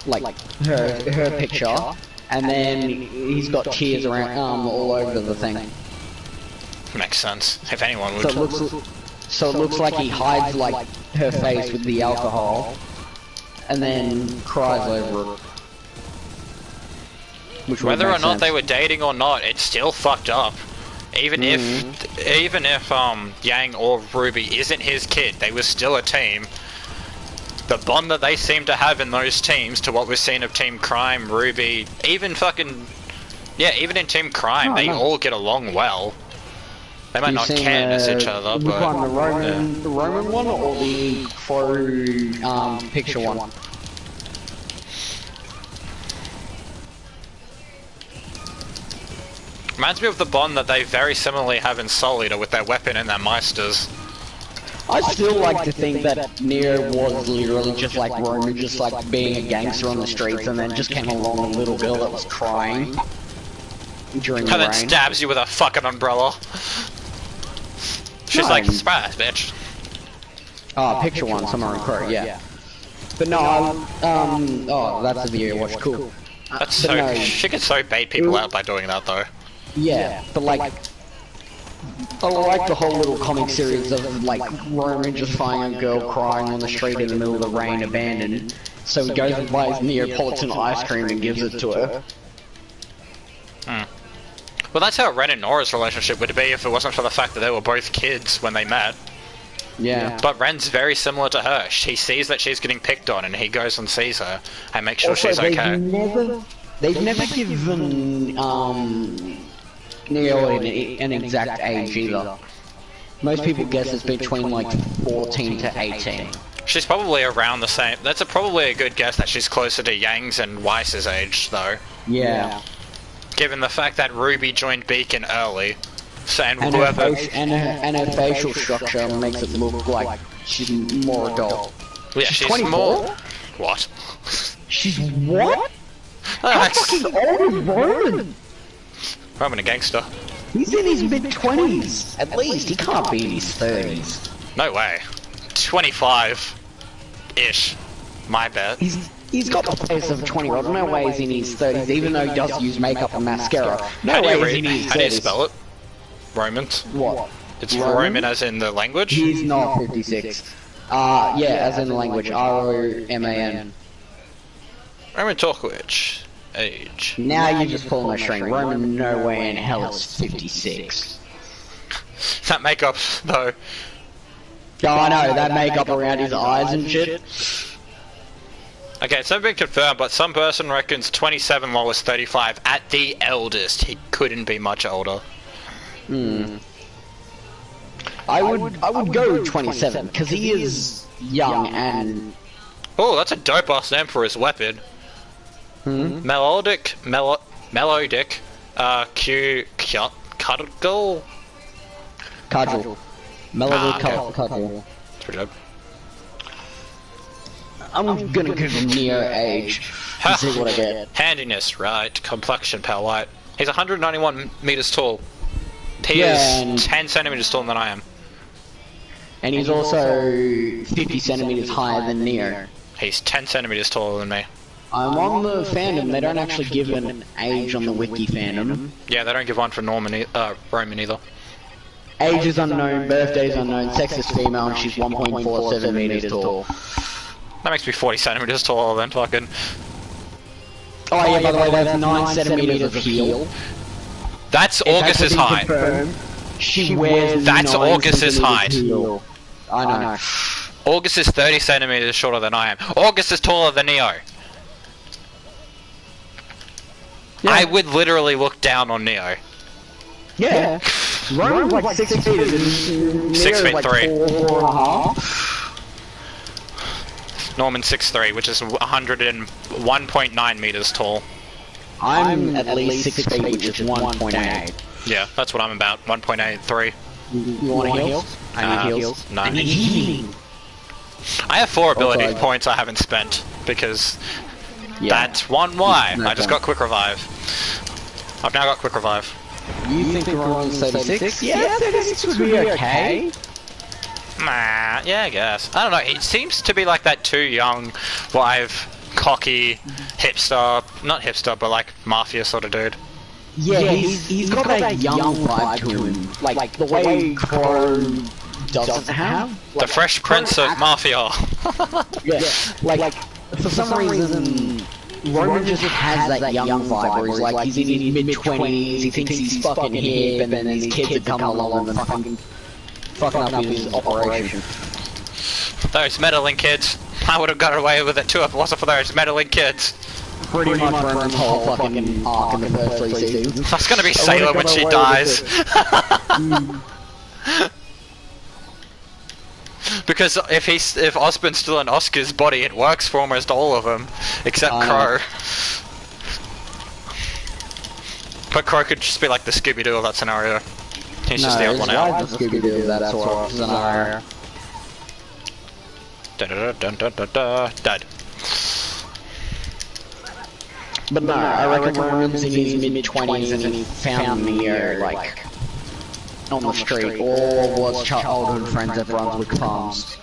like her picture, and then he's got tears around all over the thing. Makes sense, if anyone would. So it looks like he hides like her face with the alcohol, and then cries over it. Whether or not they were dating or not, it's still fucked up. Even if Yang or Rwby isn't his kid, they were still a team. The bond that they seem to have in those teams to what we've seen of Team Crime, Rwby, even even in Team Crime, they all get along well. They might not care as each other, but... The Roman one or the Crow picture one? Reminds me of the bond that they very similarly have in Soul Eater with their weapon and their Meisters. I still like to think that Neo was literally just like Roman, just like being a gangster on the streets, and then just came along a little girl that was crying during the rain. And then stabs you with a fucking umbrella. She's like, surprise, bitch. Picture one, Summer and Crow, yeah. But no, oh, that's the video you watched, cool. That's so, no, she could so bait people out by doing that though. Yeah, but like, I like the whole little comic series of like Roman just finding a girl crying on the street in the middle of the rain, abandoned. So he goes and buys Neapolitan ice cream and gives it to her. Well, that's how Ren and Nora's relationship would be if it wasn't for the fact that they were both kids when they met. Yeah. But Ren's very similar to her. He sees that she's getting picked on and he goes and sees her and makes sure also, she's okay. They've never given Neo an exact age either. Most people guess it's between like 14 to 18. She's probably around the same. That's probably a good guess that she's closer to Yang's and Weiss's age, though. Yeah. Given the fact that Rwby joined Beacon early. So, and Her whoever... her facial structure makes it look like she's more adult. Yeah, she's 24? more... What? She's what? How fucking old is Roman? Roman a gangster. He's in his mid-20s. At least, he can't be in his 30s. No way. 25-ish. My bet. He's got the face of a 20-year-old. No way he's in his 30s, even though he does use makeup and mascara. No way he's in his 30s. How do you spell it? Roman? What? It's Roman as in the language? He's not 56. Yeah, as in the language. R-O-M-A-N. Roman Torkovich. Age. Now you just pull my string. Roman no way in hell is 56. That makeup, though. Oh, I know, that makeup around his eyes and shit. Okay, it's never been confirmed, but some person reckons 27 while was 35 at the eldest. He couldn't be much older. I would go 27 because he is young and. Oh, that's a dope ass name for his weapon. Melodic, cudgel. Cudgel. Melody cudgel. It's pretty dope. I'm gonna give him near age and see what I get. Handiness, right. Complexion, pale white. He's 191 meters tall. He Yeah, is 10 centimeters taller than I am. And he's also 50 centimeters higher than Neo. He's 10 centimeters taller than me. I'm on the fandom, they don't actually give an age on the wiki fandom. Yeah, they don't give one for Roman either. Age is unknown, birthday is unknown, sex is female, and she's 1.47 meters tall. That makes me 40 centimeters taller than fucking... Oh yeah, by the way, that's 9 centimeters of heel. That's August's height. She wears That's 9 August's height. heel. I know. August is 30 centimeters shorter than I am. August is taller than Neo. Yeah. I would literally look down on Neo. Yeah. Roman's like 6 feet and 6 feet like 3. 4.5. Norman 6'3", which is 101.9 meters tall. I'm at least 6 feet, which is 1.8. Yeah, that's what I'm about. 1.83. You want heals? I need heals. No. I need healing. I have 4 ability Okay. points I haven't spent because Yeah. that's one why. No I just point. got quick revive. I've now got quick revive. You think Roman's 36? Yeah, 36 would be okay. Nah, yeah, I guess. I don't know. He seems to be like that too young, live, cocky, hipster. Not hipster, but like mafia sort of dude. Yeah, he's got that young vibe to him. Like the way Crow doesn't have. The Fresh Prince of Mafia. Yeah, like for some reason, Roman just has that young vibe where he's in his mid-20s, he thinks he's fucking hip, and then these kids are coming along and fucking up his operation. Those meddling kids. I would have got away with it too if it wasn't for those meddling kids. Pretty much Roman's whole fucking arc in the first 3 seasons. That's gonna be Sailor when she dies. Because if Osborn's still in Oscar's body, it works for almost all of them, except Crow. But Crow could just be like the Scooby-Doo of that scenario. He's just the odd one out. No, Scooby-Doo of that sort of scenario. Dead. But no, I reckon Roman's in his mid-20s and he found Neo, like, on the street, or was childhood friends at Brunswick Farms.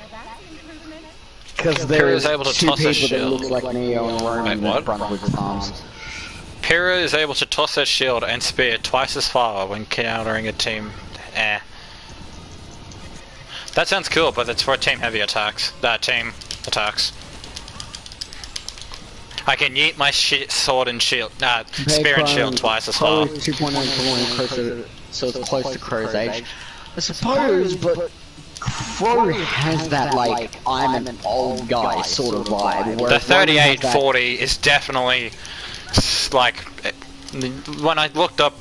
Because there's able to two toss a people that shield. look like Neo and Roman Wait, what? at Brunswick Farms. Pyrrha is able to toss her shield and spear twice as far when countering a team. That sounds cool, but it's for team heavy attacks. Team attacks. I can yeet my sword and shield, spear and shield twice as far. 2.9 so it's close to Crow's age. I suppose, but Crow has that, like, I'm an old guy sort of vibe. The 38-40 is definitely, like, when I looked up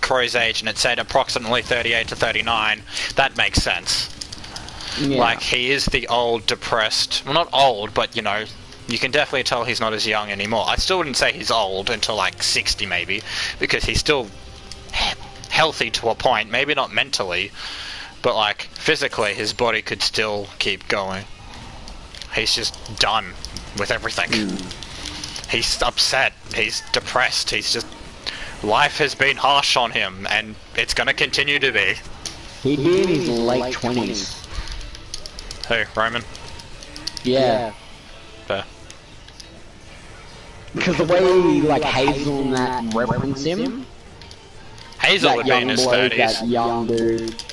Crow's age and it said approximately 38 to 39, that makes sense. Yeah. Like, he is the old, depressed... Well, not old, but, you know, you can definitely tell he's not as young anymore. I still wouldn't say he's old until, like, 60, maybe, because he's still healthy to a point. Maybe not mentally, but, like, physically, his body could still keep going. He's just done with everything. He's upset. He's depressed. He's just... Life has been harsh on him, and it's gonna continue to be. He'd be in his late 20s. Who, Roman? Yeah. Fair. Because the way, like, Hazel and that reference him... Hazel that would be in young his bloke, 30s. that young dude.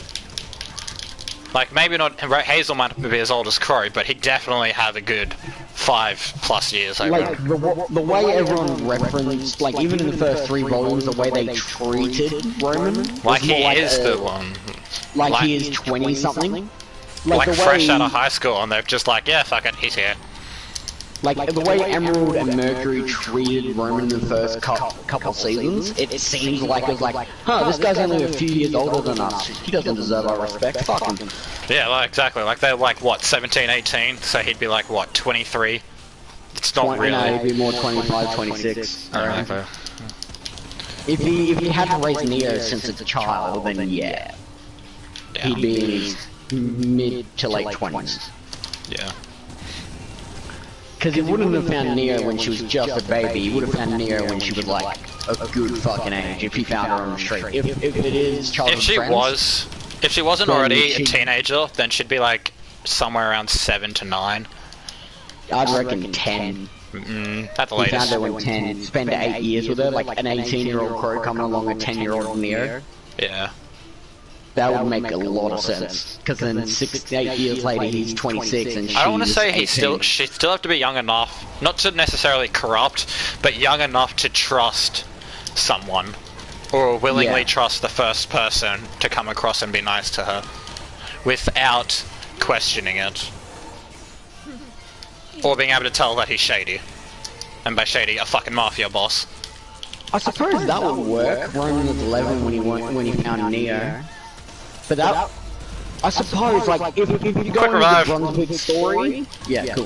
Like, maybe not... Hazel might be as old as Crow, but he'd definitely have a good 5+ years over Like, him. the way everyone referenced, like, even in the first 3 volumes, the way they treated Roman... Like, was more he like is a- the one. Like, he is 20-something. Like, the fresh way- out of high school, and they're just like, yeah, fuck it, he's here. Like, the way Emerald and Mercury treated Roman in the first couple seasons, it seems like it was like, huh, this guy's only a few years older than us. He doesn't deserve our respect. Fuck him. Yeah, like, exactly. Like, they're like, what, 17, 18? So he'd be like, what, 23? It's not really... No, he'd be more 25, 26. I don't know. If he hadn't raised Neo since a child, then yeah. He'd be in his mid to late 20s. Yeah. Because he wouldn't have found Neo when she was just a baby, he would have found Neo when she was like a good fucking age, if he found her on the street. If it is childhood friends... If she wasn't then already she- a teenager, then she'd be like somewhere around 7 to 9. I'd reckon 10. At the He found latest. her when 10, spend 8 years with her, like an 18-year-old Crow coming along a 10-year-old Neo. Yeah. That would make a lot of sense. Because then 6, 8 years later he's 26 and she's I don't want to say 18. she'd still have to be young enough, not to necessarily corrupt, but young enough to trust someone. Or willingly Yeah. trust the first person to come across and be nice to her. Without questioning it. Or being able to tell that he's shady. And by shady, a fucking mafia boss. I suppose that would work. Roman was 11 when he found Neo. But that... I suppose, like, if you go Quick with revive. the Brunswick story... Yeah, cool.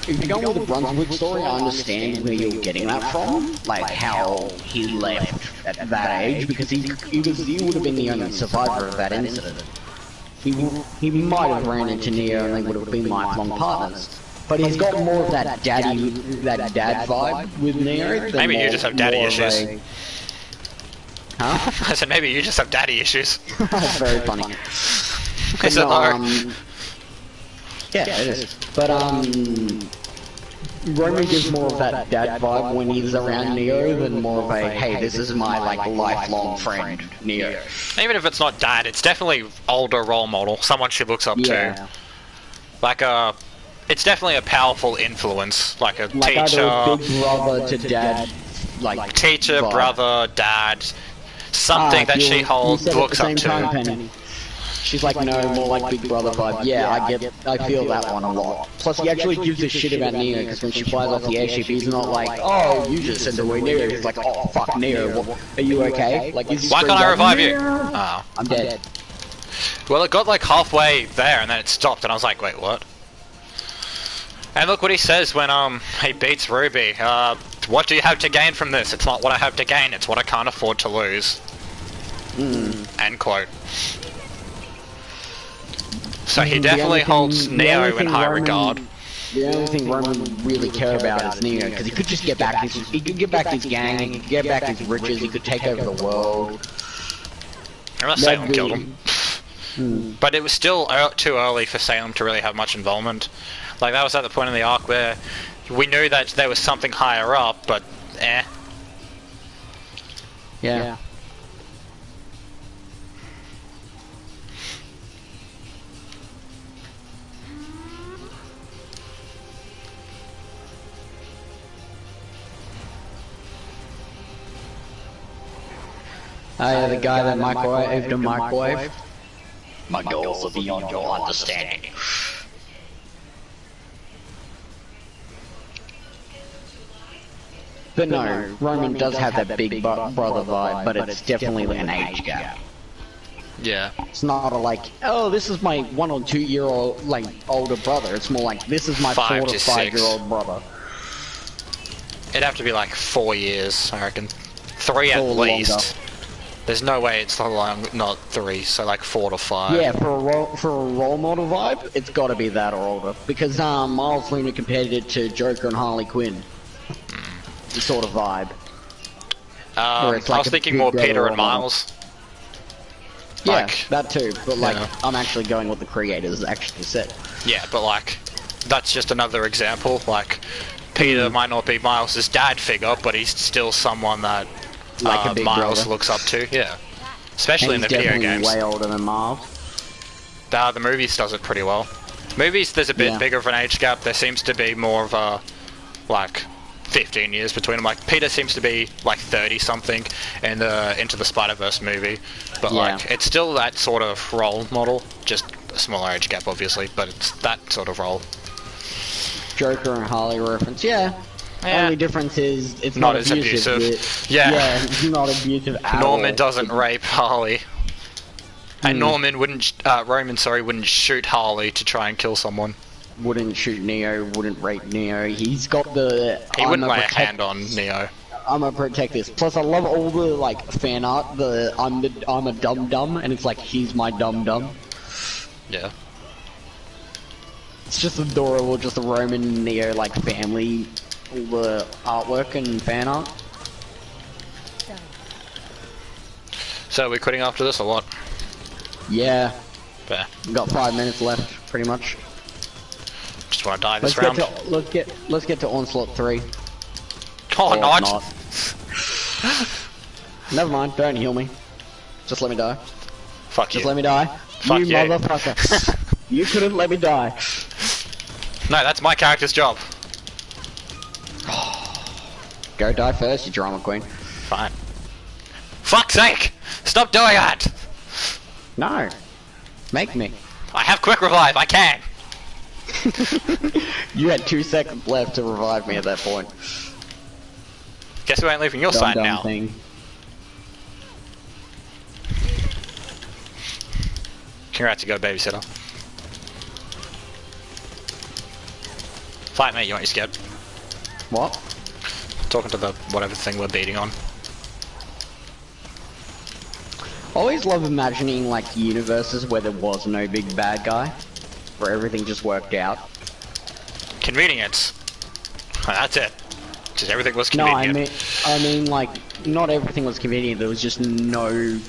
If you go with the Brunswick story, I understand where you're getting that from. Like, how he left at that age, because he would have been the only survivor of that incident. He might have ran into Neo and they would have been lifelong partners. But he's got more of that dad vibe with Neo. than Maybe you just have daddy more of issues. a- Huh? I said maybe you just have daddy issues. That's very funny. Is it though? Yeah, it is. But Roman gives more of that dad vibe when he's around Neo than more of a, hey, this is my like lifelong friend, Neo. Even if it's not dad, it's definitely older role model, someone she looks up Yeah. to. Like it's definitely a powerful influence, like a Like either teacher, a big brother to dad, like teacher, vibe. brother, dad, something that she holds, you said looks at up the same to. time, Penny. She's like, no, more like big brother vibe. Yeah, I feel that one a lot. Plus, he actually gives a shit about Neo, because when she flies off the airship, he's not like, oh, you just sent away Neo. He's like, oh, fuck Neo, are you okay? Like, he's Why straight can't I up, revive you? "Neo." Oh. I'm dead. Well, it got like halfway there, and then it stopped, and I was like, wait, what? And look what he says when he beats Rwby. What do you have to gain from this? It's not what I have to gain, it's what I can't afford to lose. End quote. So he definitely holds Neo in high regard. The only thing Roman would really care about is Neo, because he could just get back his, he could get back his gang, he could get back his riches, he could take over the world. Unless Salem killed him. But it was still too early for Salem to really have much involvement. Like, that was at the point in the arc where we knew that there was something higher up, but eh. Yeah. Oh yeah, the guy that microwaved a microwave. My goals are beyond your understanding. But no, Roman does have that big brother vibe, but it's definitely an age gap. Yeah. It's not a like, oh, this is my 1 or 2 year old like older brother. It's more like this is my 5 4 to to 6. 5 year old brother. It'd have to be like 4 years, I reckon. 3 at Or least. longer. There's no way it's not 3, so like 4 to 5. Yeah, for a role model vibe, it's got to be that or older. Because Miles Luna compared it to Joker and Harley Quinn. The sort of vibe. Where it's I like was a thinking big more brother Peter role and model. Miles. Yeah, Like, that too. But like, yeah. I'm actually going with the creators actually said. Yeah, but like, that's just another example. Like, Peter might not be Miles' dad figure, but he's still someone that Like a big Miles brother. looks up to. Yeah, especially in And the he's video definitely games. way older than Miles. The movies does it pretty well. Movies, there's a bit Yeah. bigger of an age gap. There seems to be more of a like 15 years between them. Like Peter seems to be like 30 something in the Into the Spider-Verse movie, but Yeah. like it's still that sort of role model, just a smaller age gap obviously, but it's that sort of role. Joker and Harley reference, yeah. Yeah. Only difference is it's Not not, as abusive. abusive. Yeah. Yeah, it's not abusive at Norman all. doesn't rape Harley. And Roman wouldn't shoot Harley to try and kill someone. Wouldn't shoot Neo, wouldn't rape Neo. He's got the... He wouldn't lay a protect- hand on Neo. I'm gonna protect this. Plus, I love all the like fan art. I'm a dum dum, and it's like he's my dum dum. Yeah. It's just adorable, just the Roman and Neo like family, all the artwork and fan art. So we're quitting after this or what? Yeah, Fair. we've got 5 minutes left, pretty much. Just want to die this Let's round. let's get to Onslaught 3. Oh, Or not! Never mind, don't heal me. Just let me die. Fuck Just you. let me die. Fuck you you. motherfucker. You couldn't let me die. No, that's my character's job. Go die first, you drama queen. Fine. Fuck's sake! Stop doing that! No. Make me. I have quick revive, I can! You had 2 seconds left to revive me at that point. Guess who ain't leaving your side Dumb now? thing. Congrats, you got a babysitter. Fight mate, you aren't you scared? What? Talking to the whatever thing we're beating on. Always love imagining like universes where there was no big bad guy, where everything just worked out. Convenience. That's it. Just everything was No, convenient. I mean like not everything was convenient. There was just no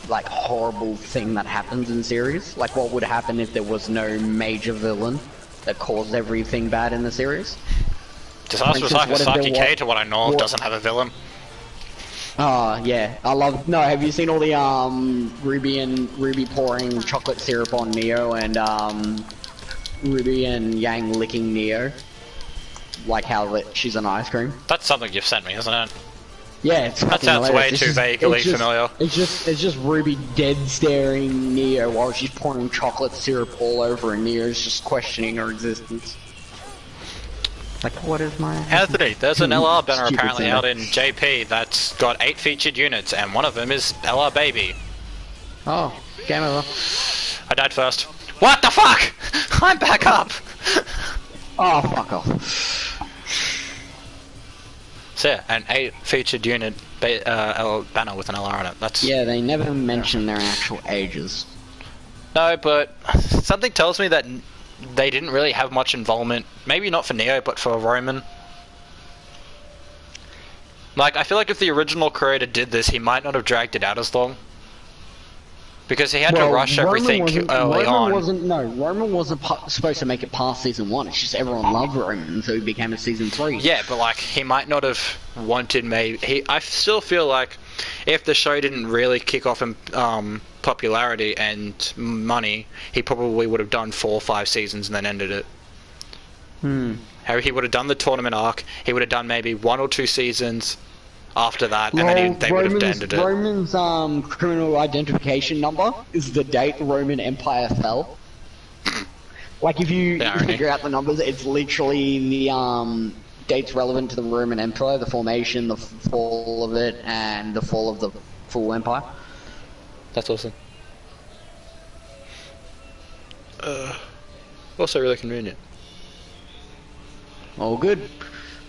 like horrible thing that happens in series. Like what would happen if there was no major villain that caused everything bad in the series? Disastrous For instance, what if Saki there K, wa- to what I know, what- doesn't have a villain. Oh yeah, I love. No, have you seen all the Ruby pouring chocolate syrup on Neo and Ruby and Yang licking Neo, like how she's an ice cream. That's something you've sent me, isn't it? Yeah, it's That fucking sounds way hilarious. It's too just- vaguely it's just- familiar. It's just Ruby dead staring Neo while she's pouring chocolate syrup all over, and Neo's just questioning her existence. Like, what is my... Anthony, there's an LR banner Stupid apparently symbol. out in JP that's got 8 featured units, and one of them is LR Baby. Oh, game over. I died first. What the fuck? I'm back up! Oh, fuck off. So yeah, an 8 featured unit banner with an LR on it. That's... Yeah, they never mention their actual ages. No, but something tells me that they didn't really have much involvement. Maybe not for Neo, but for Roman. Like, I feel like if the original creator did this, he might not have dragged it out as long. Because he had to rush everything early on. Roman wasn't supposed to make it past season 1. It's just everyone loved Roman, so he became a season 3. Yeah, but like, he might not have wanted I still feel like if the show didn't really kick off in popularity and money, he probably would have done 4 or 5 seasons and then ended it. How he would have done the tournament arc, he would have done maybe 1 or 2 seasons after that, and then they would have ended it. Roman's criminal identification number is the date the Roman Empire fell. Like if you figure out the numbers, it's literally the dates relevant to the Roman Empire, the formation, the fall of it, and the fall of the full empire. That's awesome. Also really convenient. All good.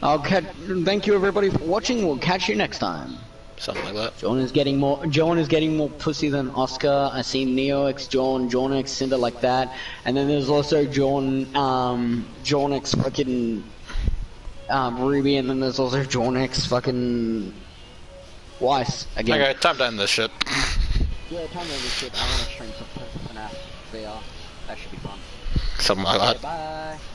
Thank you everybody for watching. We'll catch you next time. Something like that. John is getting more pussy than Oscar. I see NeoX, John X, Cinder like that. And then there's also John X fucking Ruby, and then there's also John X fucking Weiss again. Okay, time to end this shit. Yeah, time to end this shit. I wanna stream some FNAF VR. That should be fun. Something like that. Okay, bye.